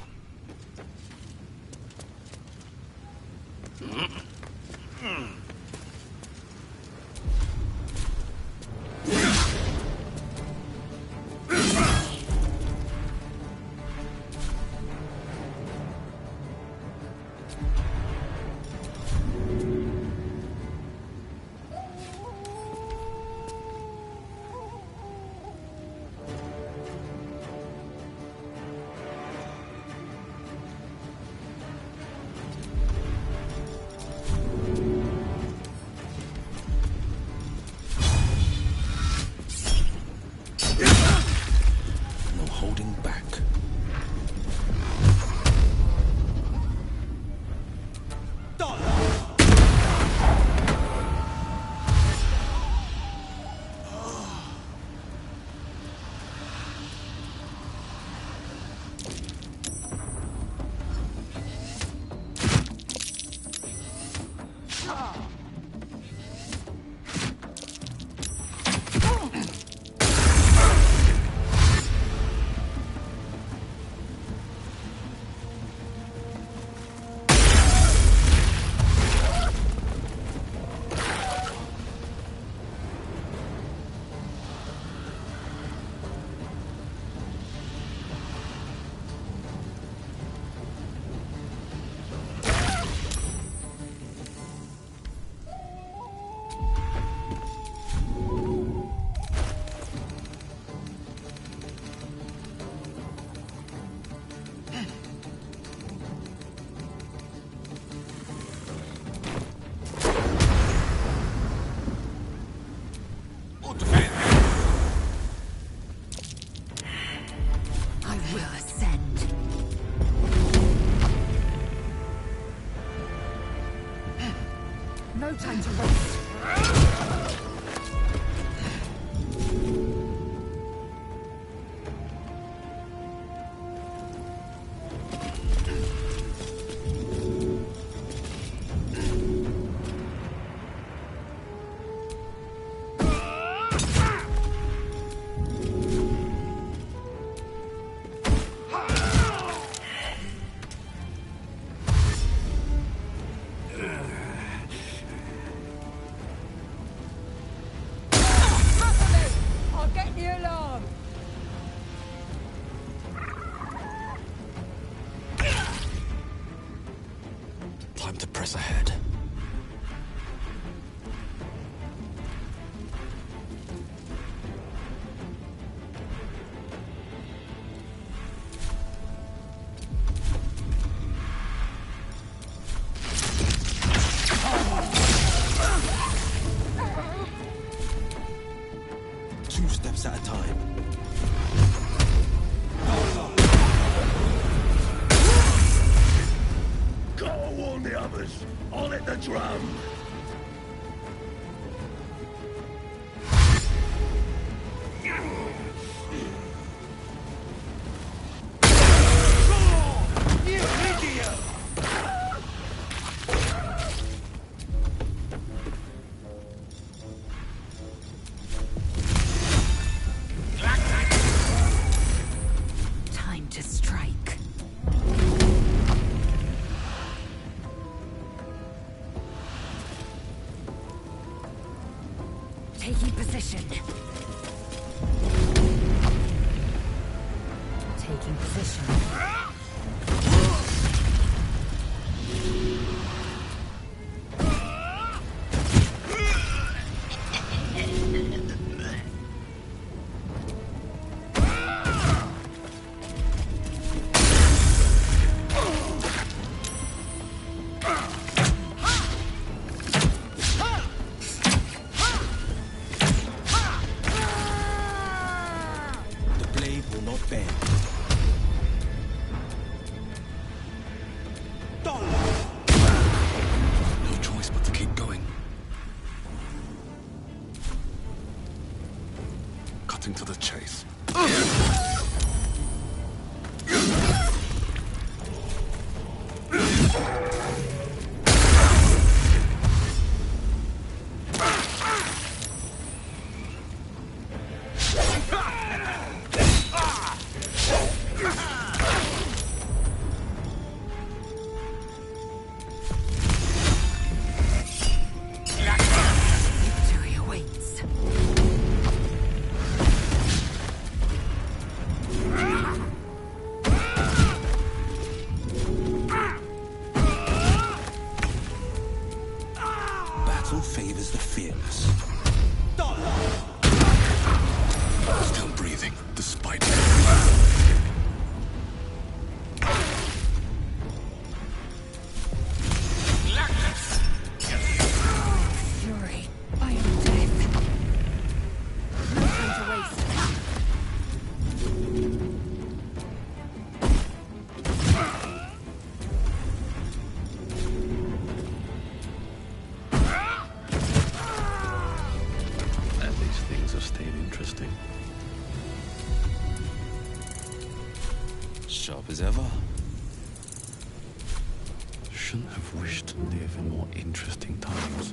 No time to waste. Time to press ahead. Two steps at a time. Go warn the others. I'll hit the drum. You idiot! Time to strike. Taking position. Taking position. The blade will not bend. No choice but to keep going. Cutting to the chase. Victory awaits. Battle favors the fearless. Still breathing, despite Fury. I am death. No time to waste. And these things have stayed interesting. sharp as ever. Shouldn't have wished to live in more interesting times.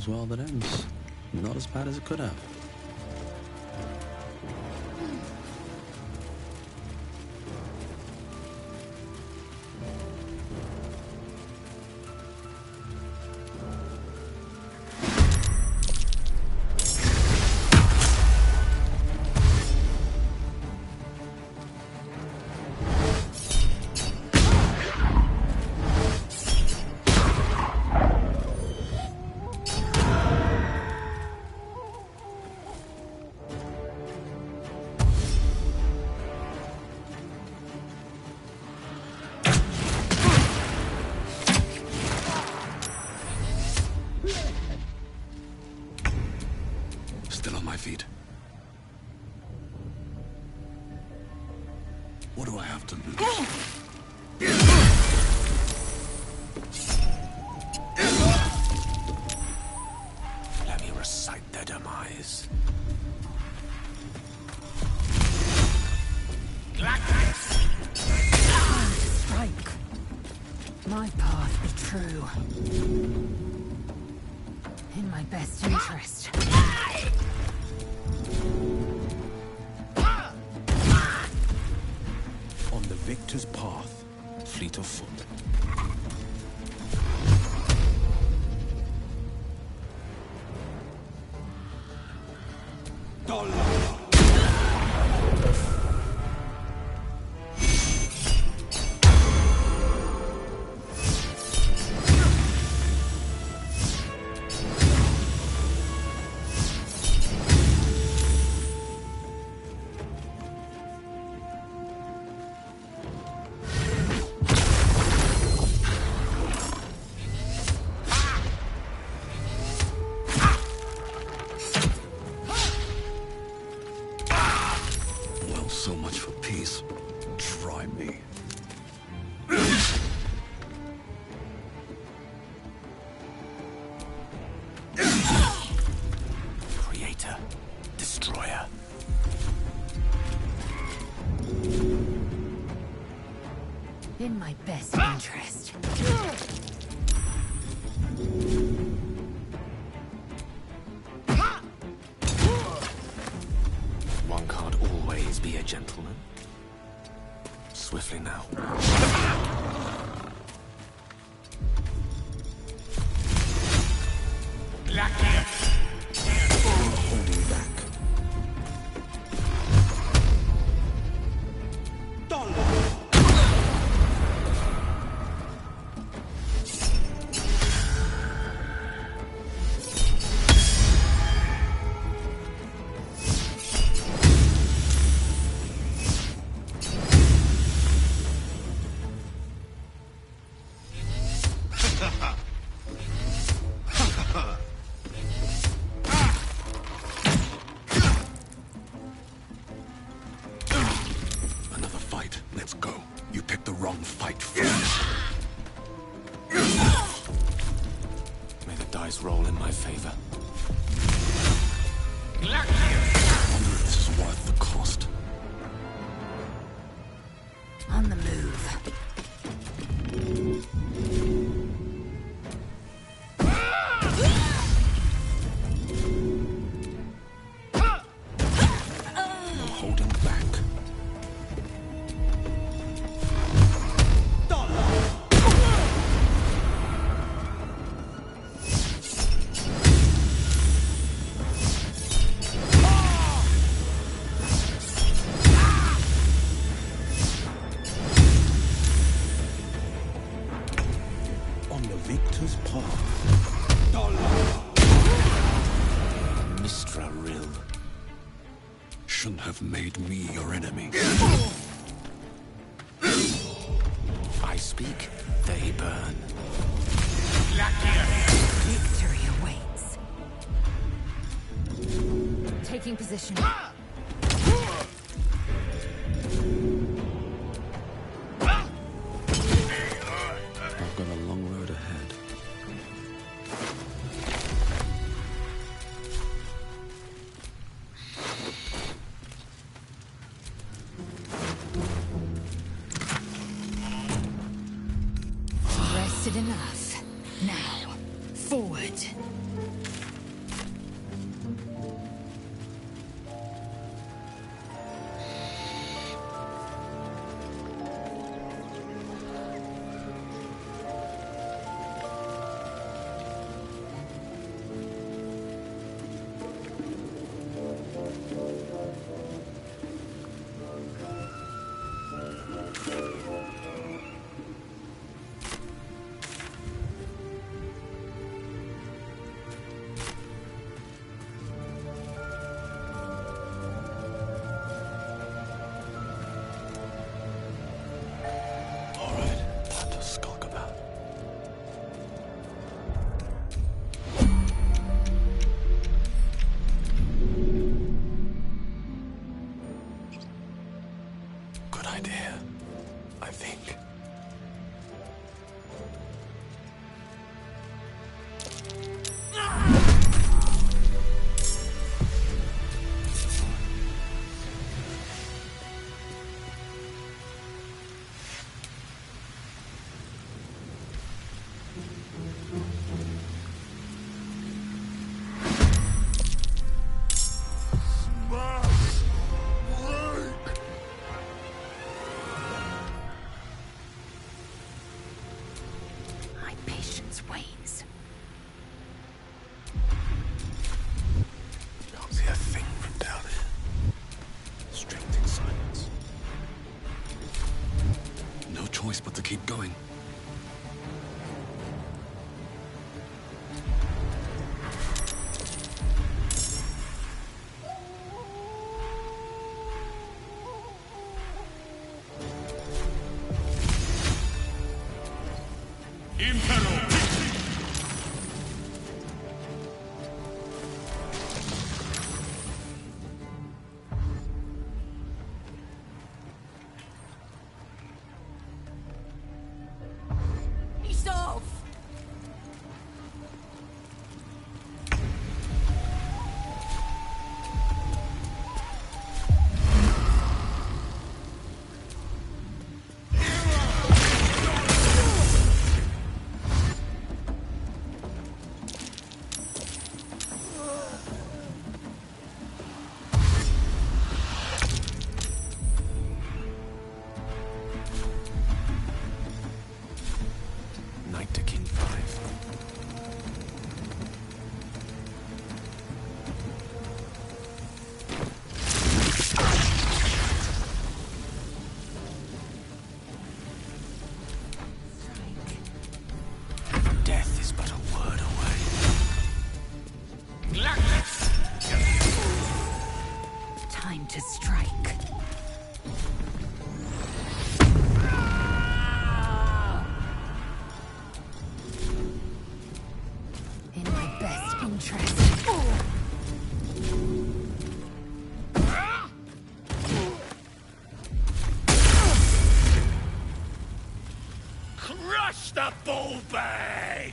all's well that ends. Not as bad as it could have. Still on my feet. What do I have to lose? Let me recite their demise. Strike. My path be true. In my best interest. On the victor's path, fleet of foot. So much for peace. Try me. Creator. Destroyer. In my best interest. One can't always be a gentleman. Swiftly now. Holding back. Another fight. Let's go. You picked the wrong fight first. May the dice roll in my favor. I wonder if this is worth the cost. On the move. No holding back. On the victor's path. Mistra Rill. Shouldn't have made me your enemy. I speak, they burn. Victory awaits. Taking position. I've got a long road ahead. Rested enough. Now, forward. idea, I think. My patience wanes. Can't see a thing from down here. Strengthening silence. No choice but to keep going. He's off! Knight to King 5. Death is but a word away. Time to strike. In my best interest. Crush the bull bag!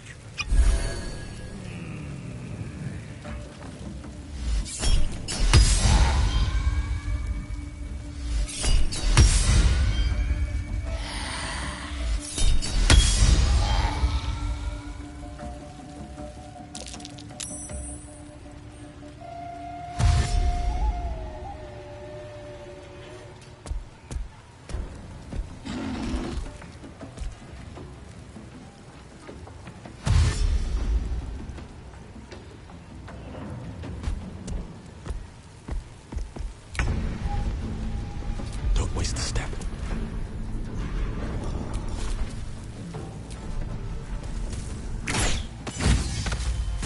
Don't waste the step.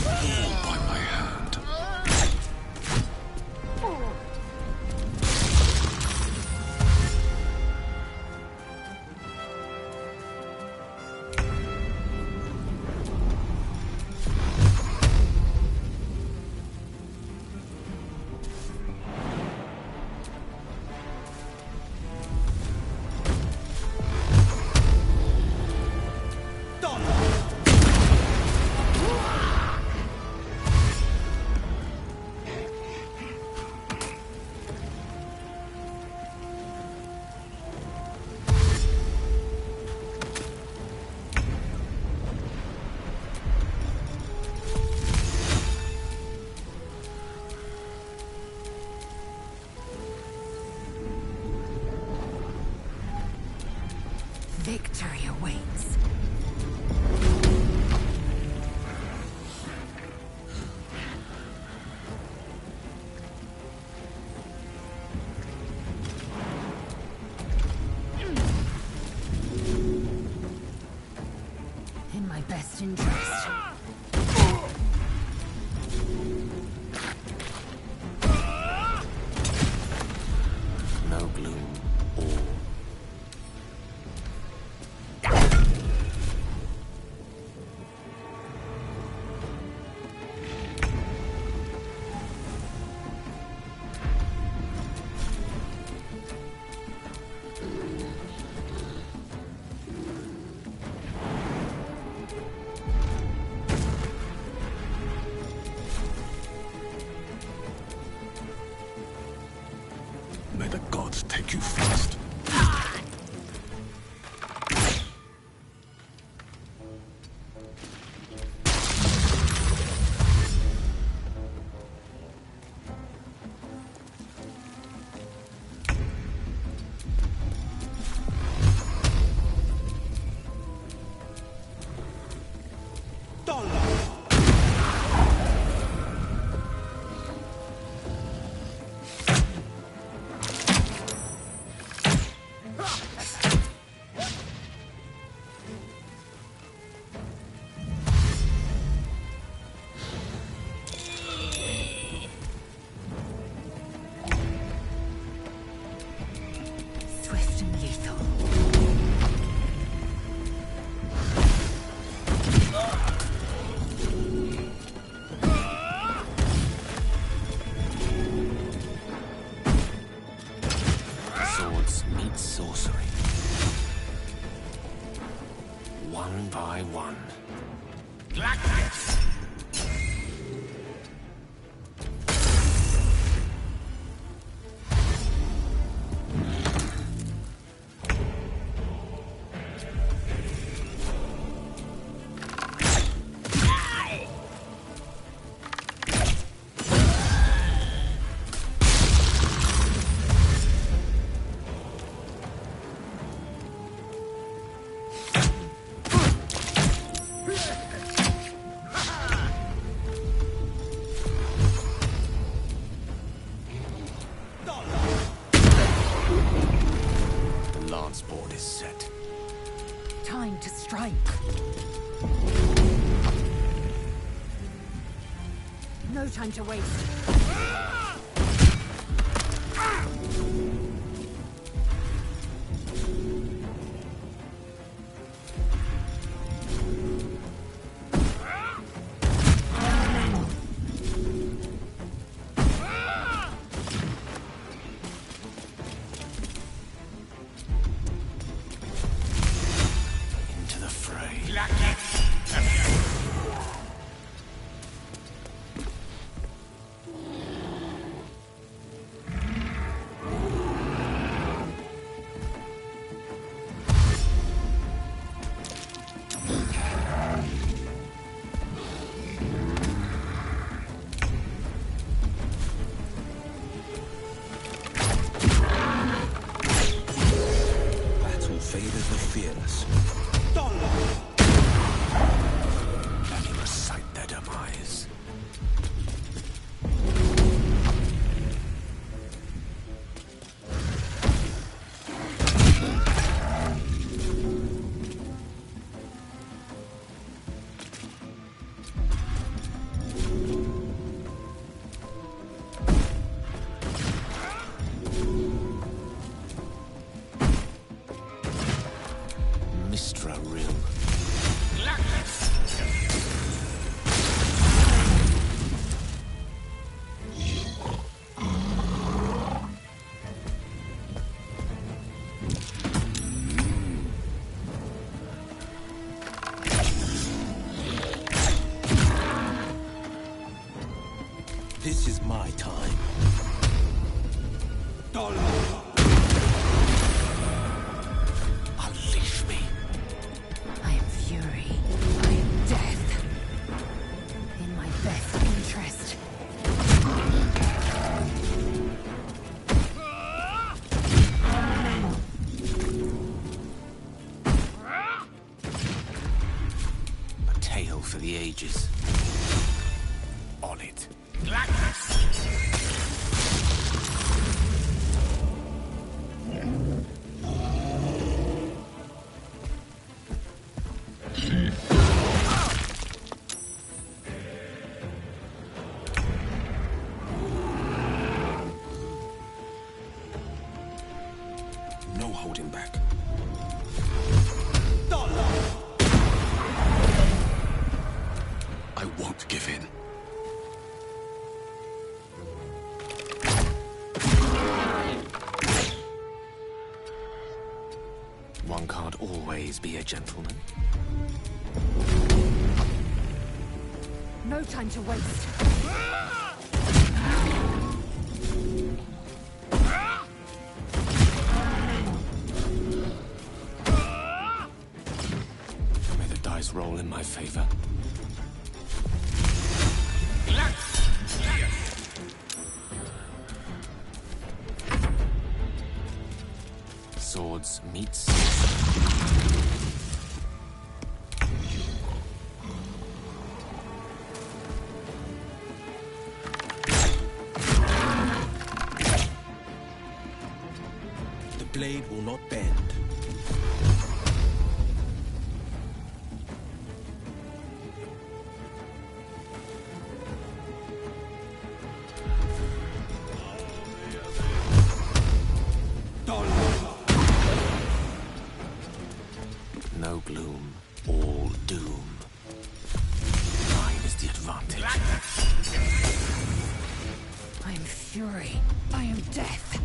All by my hand. Victory awaits. In my best interest. No gloom or May the gods take you first. Swift and lethal. Swords meet sorcery. One by one. The lance board is set. Time to strike. No time to waste. Into the fray. Battle favors the fearless. Many must sight their demise. Mistra Rim. This is my time. Unleash me. I am fury. I am death. In my best interest. A tale for the ages. On it. No holding back. I won't give in. One can't always be a gentleman. No time to waste. roll in my favor. Swords meet swords. The blade will not bend. No gloom, all doom. Mine is the advantage. I am fury. I am death.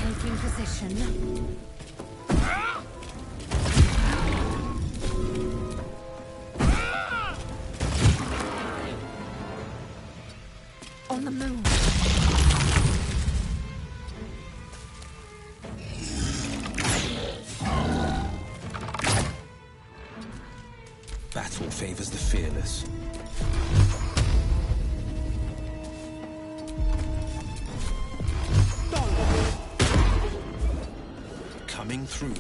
Taking position. On the moon. Battle favors the fearless. Coming through.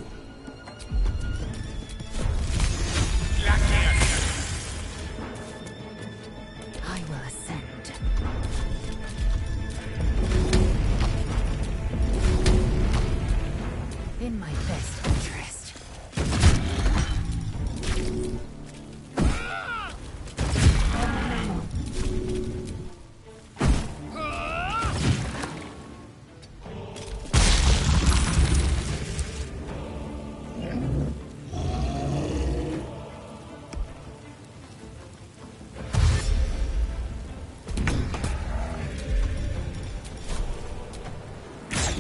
I will ascend. In my best interest.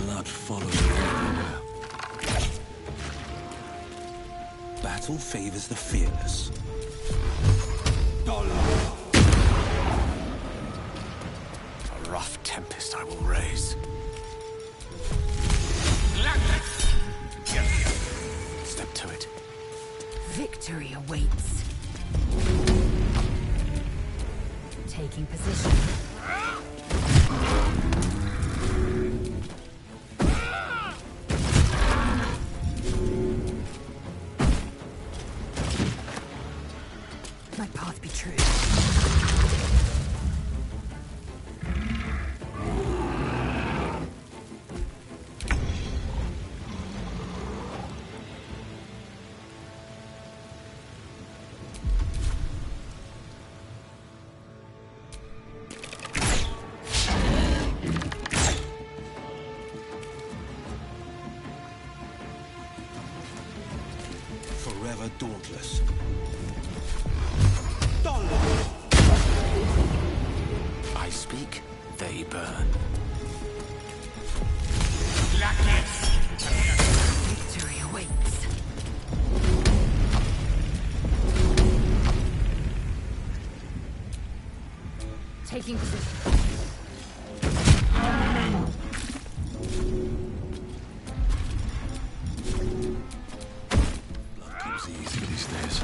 Blood follows everywhere. Battle favors the fearless. A rough tempest I will raise. Step to it. Victory awaits. Taking position. My path be true. Forever dauntless. I speak, they burn. Victory awaits. Taking position. Blood comes easy these days.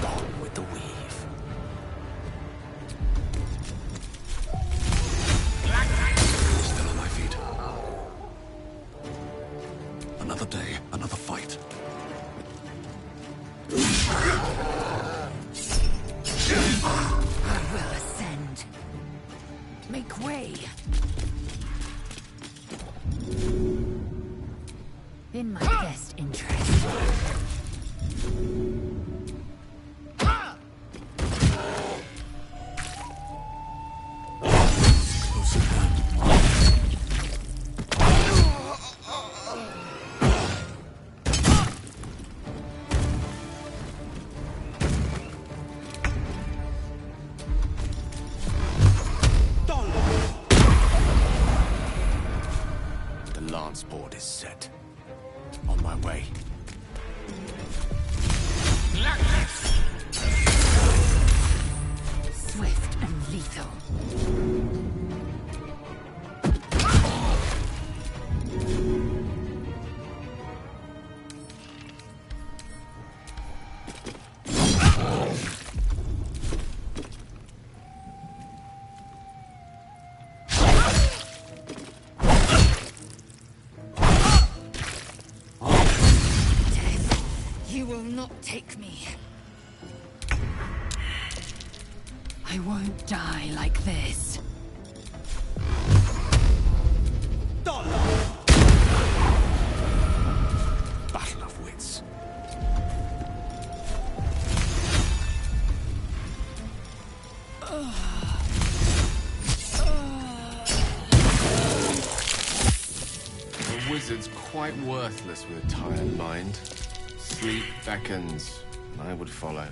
Gone with the weave. Still on my feet. Another day, another fight. I will ascend. Make way. In my best interest. Close at hand. lance board is set. On my way. Swift and lethal. You will not take me. I won't die like this. Battle of wits. The wizard's quite worthless with a tired mind. Sleep beckons. I would follow.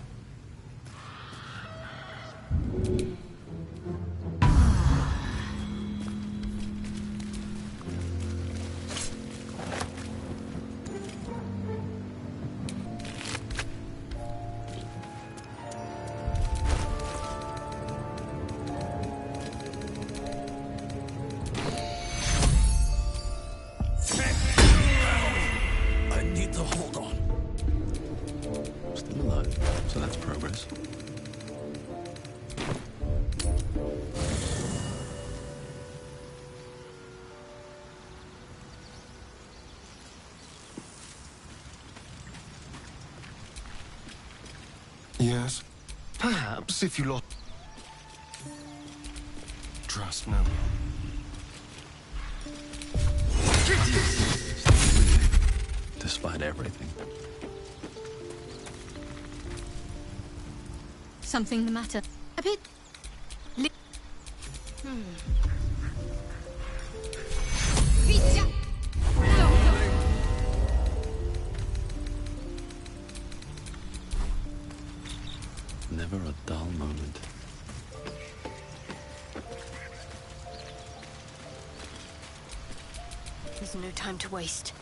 I need to hold on. Still alive, so that's progress. Yes. Perhaps if you lost trust now. Despite everything. Something the matter? A bit... Never a dull moment. There's no time to waste.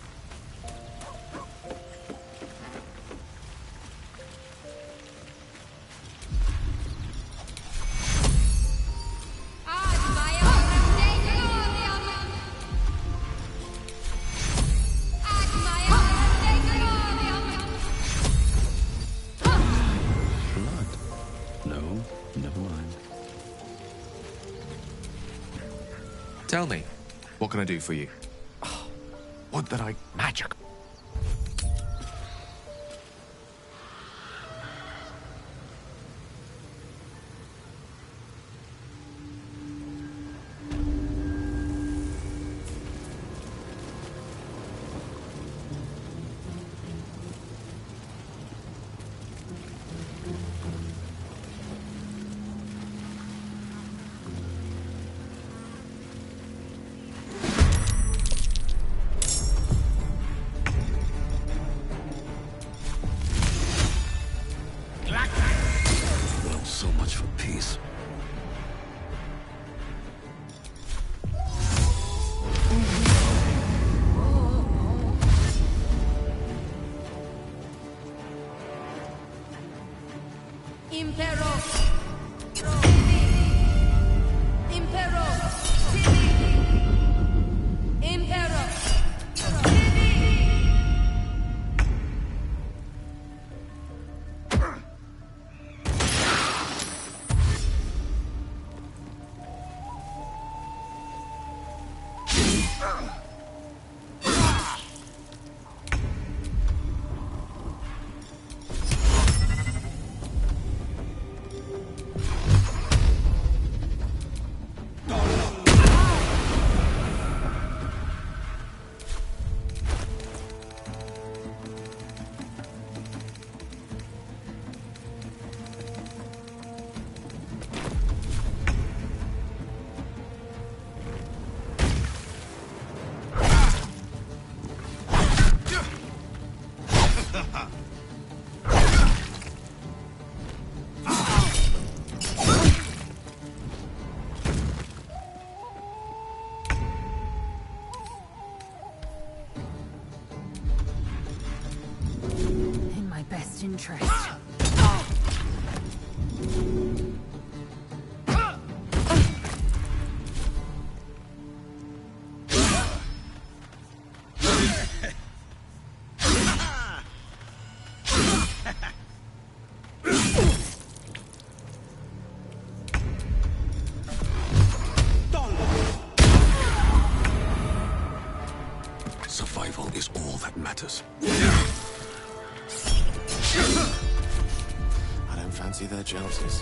No, never mind. Tell me, what can I do for you? Oh, would that I... Magic. Well, so much for peace. Impero. Impero. Impero. lose interest. Survival is all that matters. I don't fancy their chances.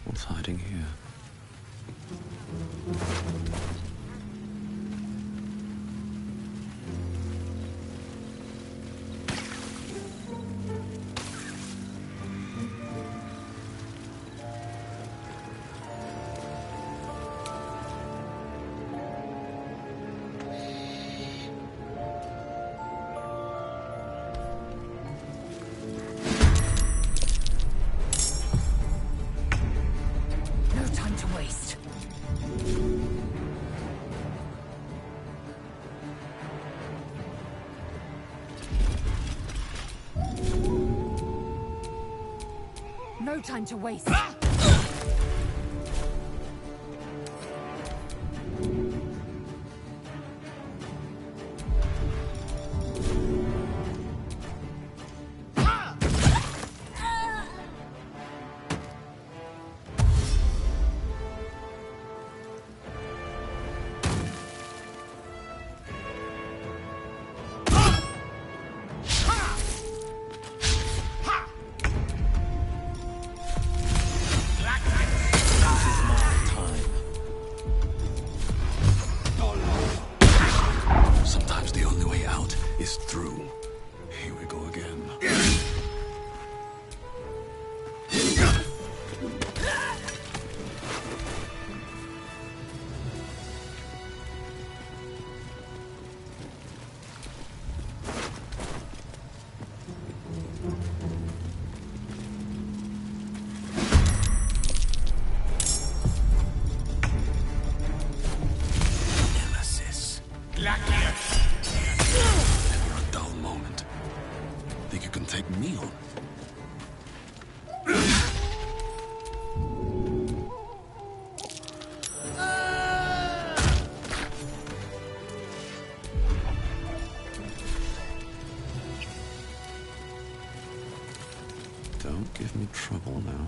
What's hiding here? No time to waste. No time to waste. Sometimes the only way out is through. Here we go again. Nemesis. Never a dull moment. Think you can take me on? Don't give me trouble now.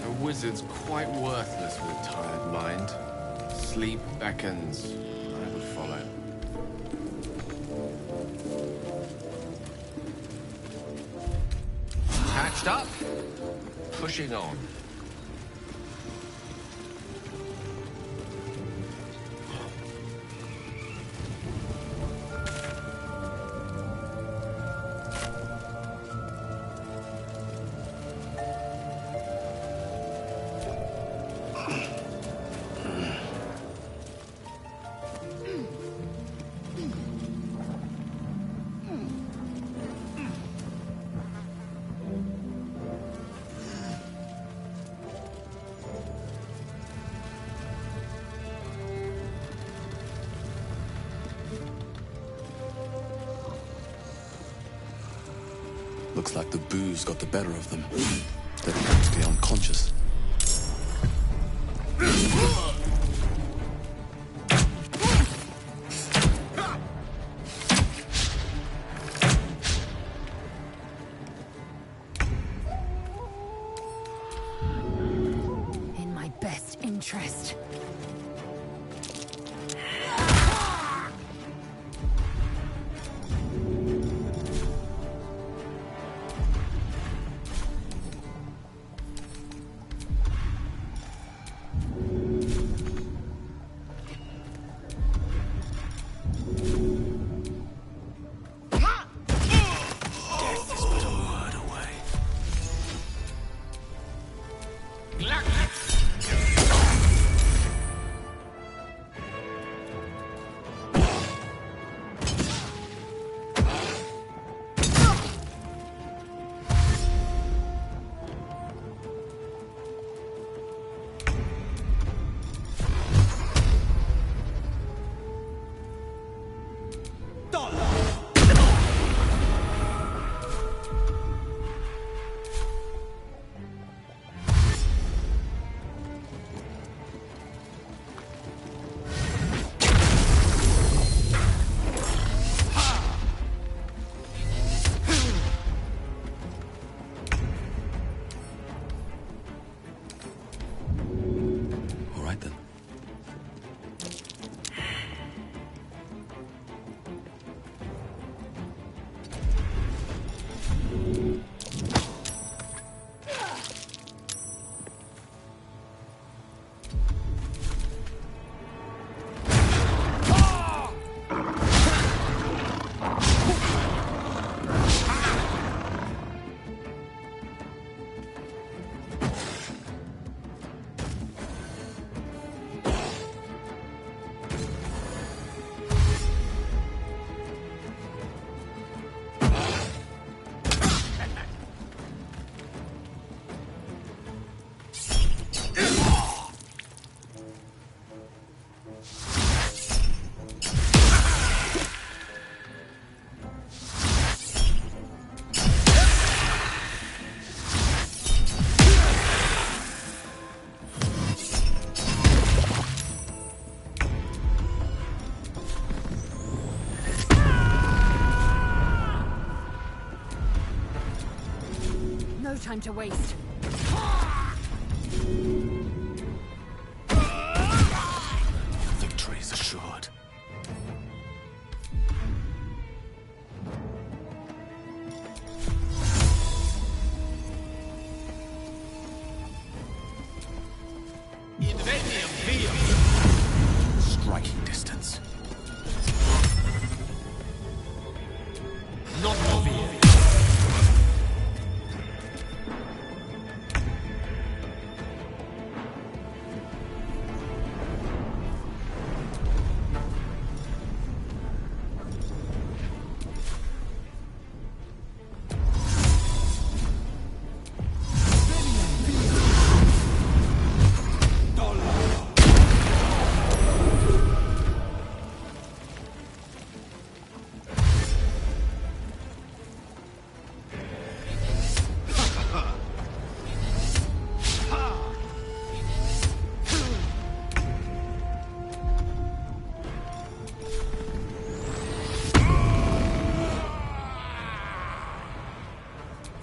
A wizard's quite worthless with a tired mind. Sleep beckons. I would follow. Patched up. Pushing on. Looks like the booze got the better of them. They're practically unconscious. In my best interest. No time to waste. Victory is assured. Striking distance. Not obvious.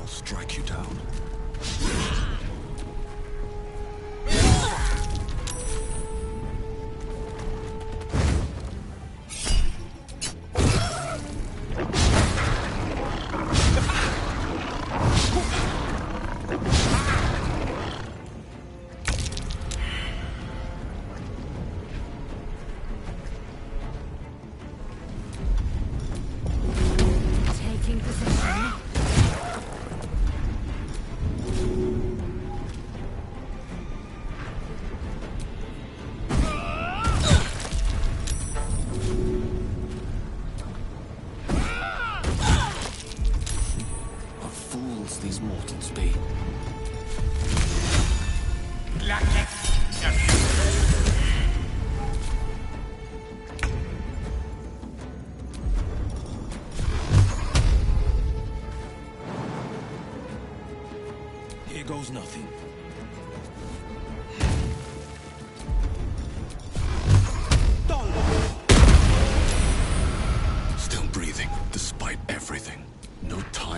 Strike you down. Taking position. These mortals be. Here goes nothing.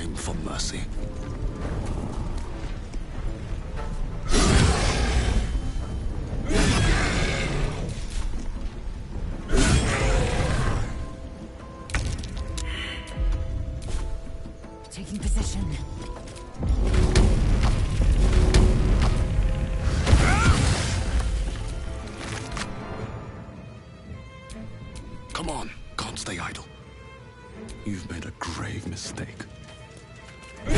time for mercy. Taking position. Come on, can't stay idle. You've made a grave mistake. I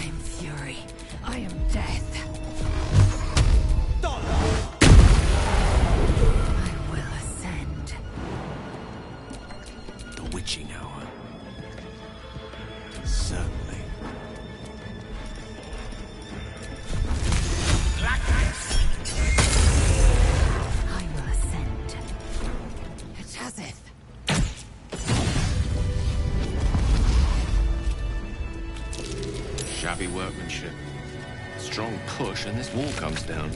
am fury. I am death. I will ascend. The witching hour. Certainly. I will ascend. It has it. Shabby workmanship. Strong push, and this wall comes down.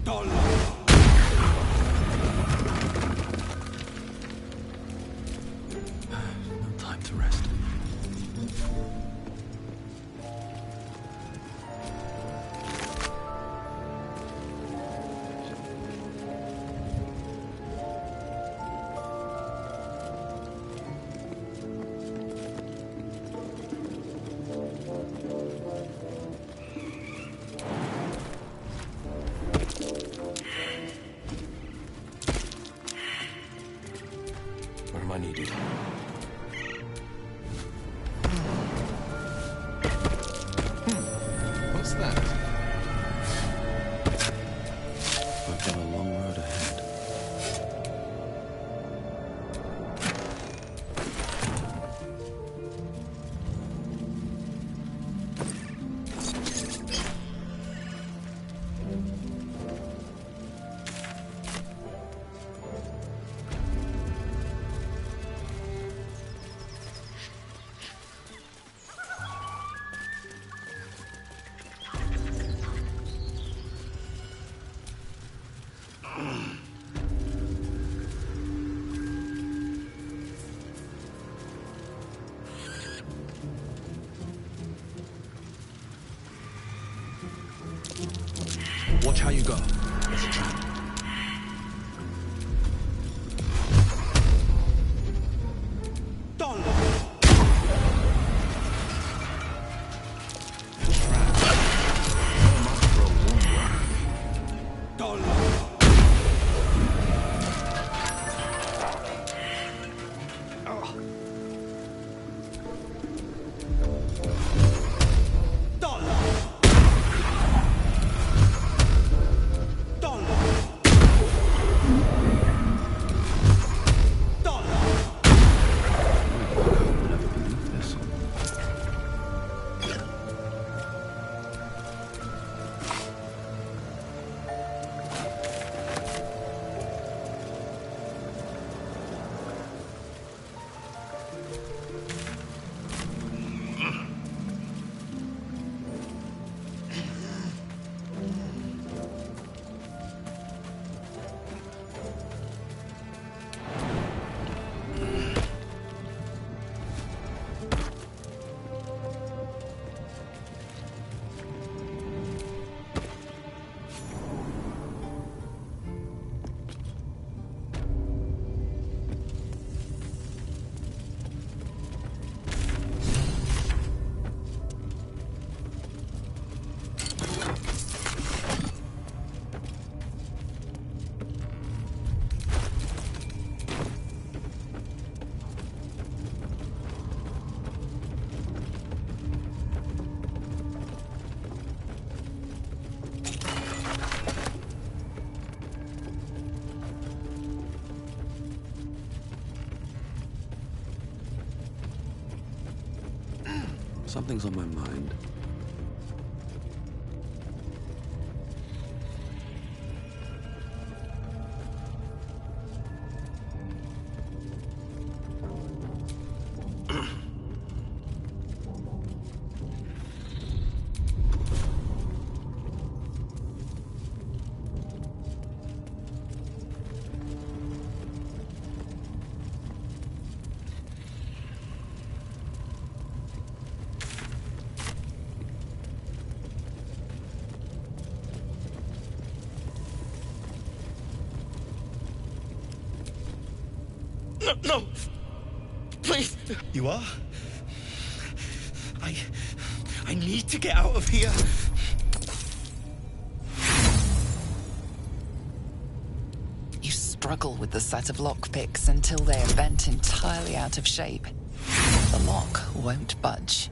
No time to rest. Where am I needed? What's that? We've got a long road ahead. Watch how you go. It's a trap. Something's on my mind. No! Please! You are? I need to get out of here. You struggle with the set of lockpicks until they are bent entirely out of shape. The lock won't budge.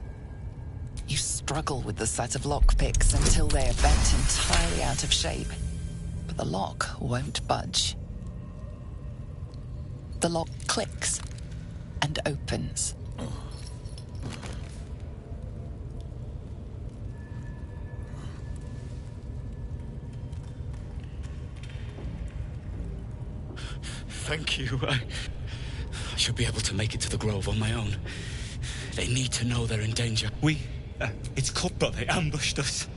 You struggle with the set of lockpicks until they are bent entirely out of shape, but the lock won't budge. The lock clicks and opens. Thank you. I should be able to make it to the Grove on my own. They need to know they're in danger. It's cool, but they ambushed us.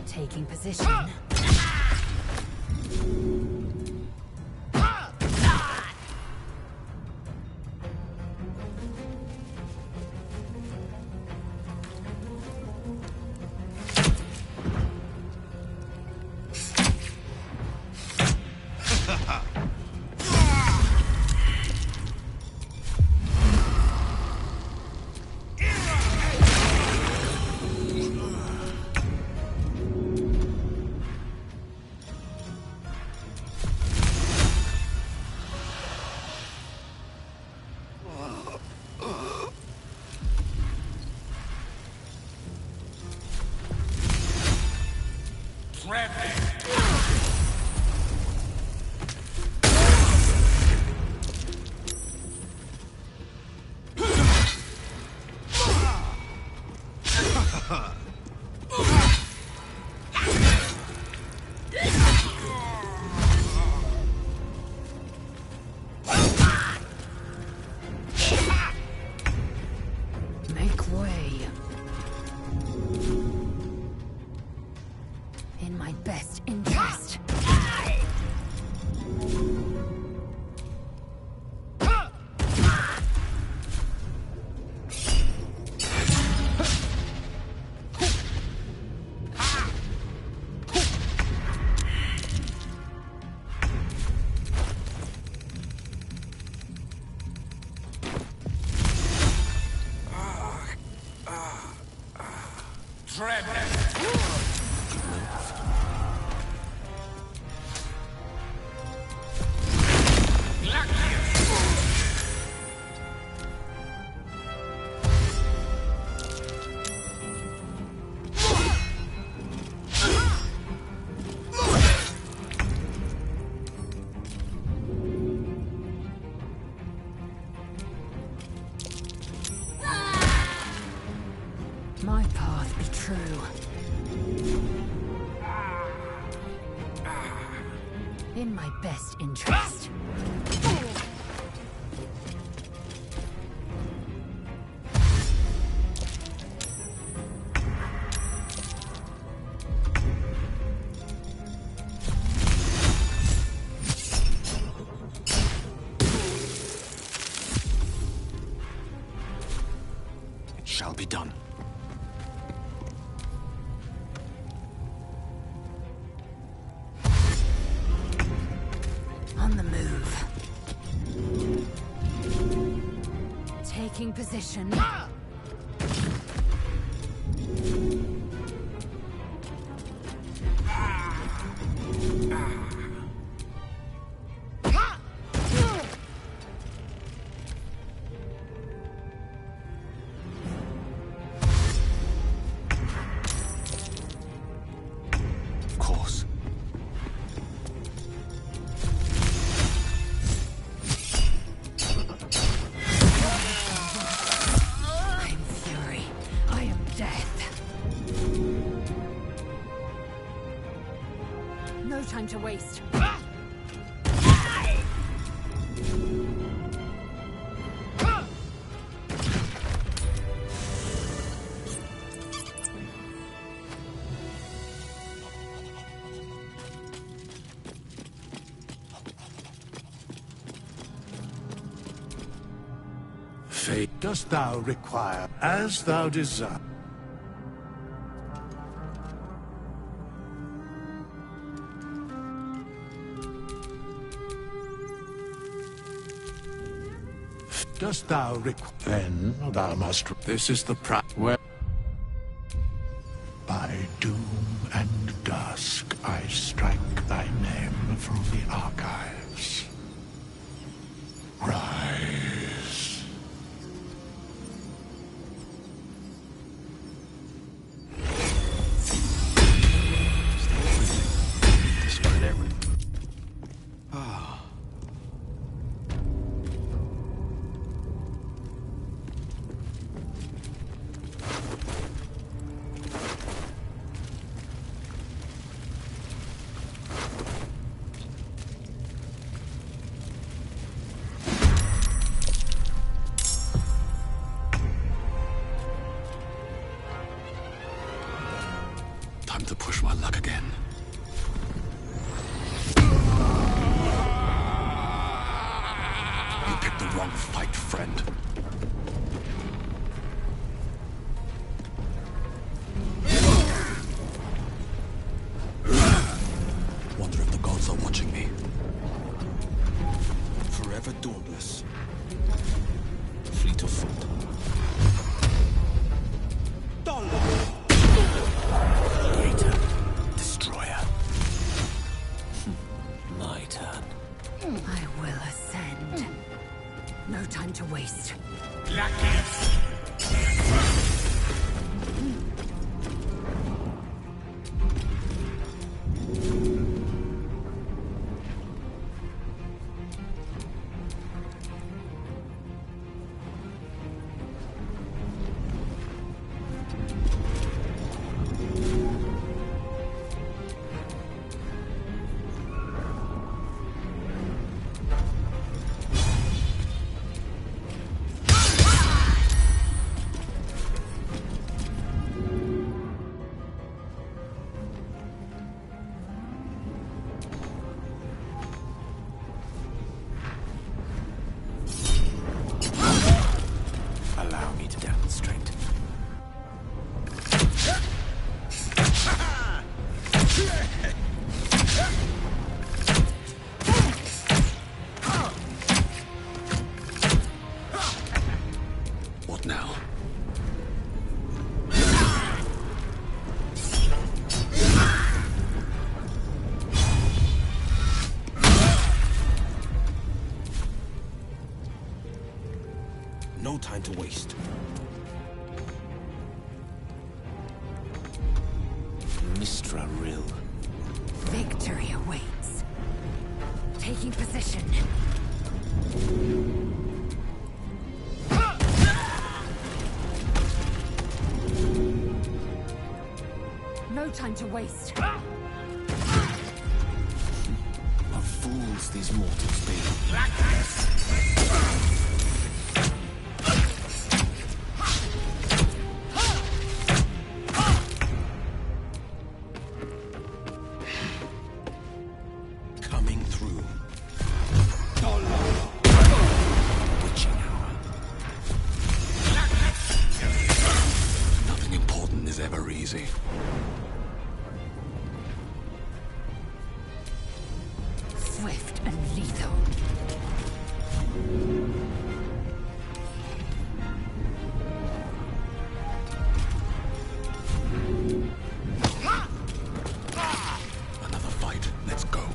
Taking position. Make way. In my best interest. My path be true. In my best interest. It shall be done. On the move. Taking position. Of course. I'm fury. I am death. No time to waste. Fate dost thou require, as thou desire. Dost thou require? Then thou must. This is the where. By doom and dusk, I strike thy name from the archives. Rise. Despite everything. Time to push my luck again. You picked the wrong fight, friend. Wonder if the gods are watching me. Forever dauntless. Fleet of foot. Traitor. Destroyer. My turn. I will ascend. No time to waste. Allow me to demonstrate. What now? No time to waste. Mistra Rill. Victory awaits. Taking position. No time to waste. What fools these mortals be. Coming through. Witching hour. Nothing important is ever easy. Swift and lethal. Another fight. Let's go.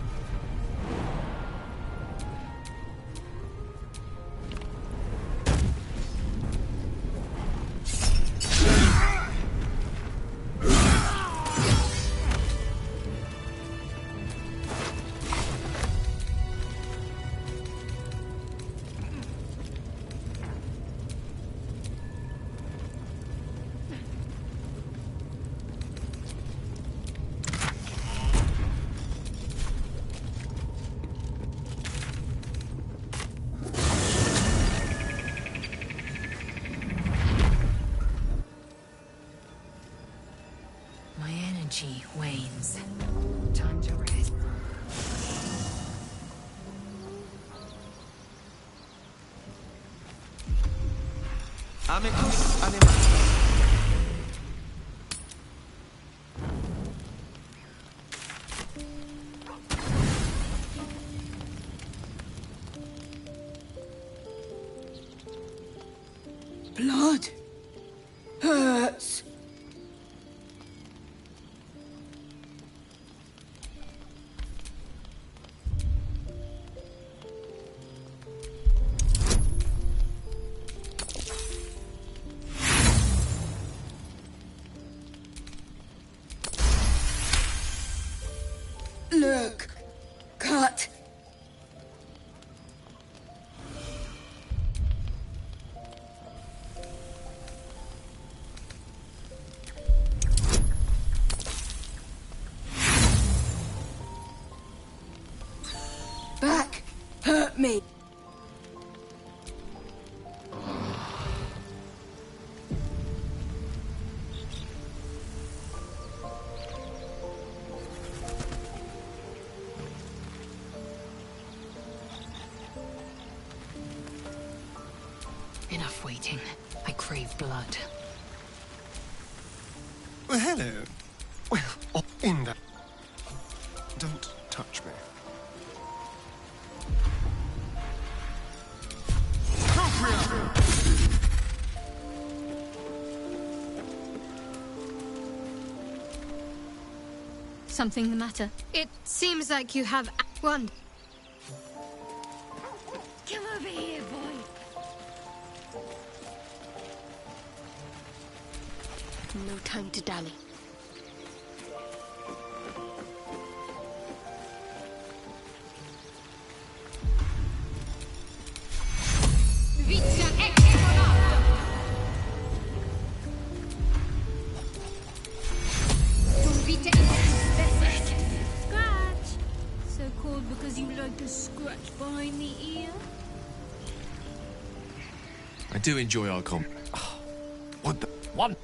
energy wanes. Time to rest. Amicus animatus. Blood hurts. Look, cut. Back hurt me. Enough waiting. I crave blood. Well, hello. Well, in that... Don't touch me. Something the matter? It seems like you have one. Come over here, boy. No time to dally. Scratch! So called because you like to scratch behind the ear? I do enjoy our comp. What the? One!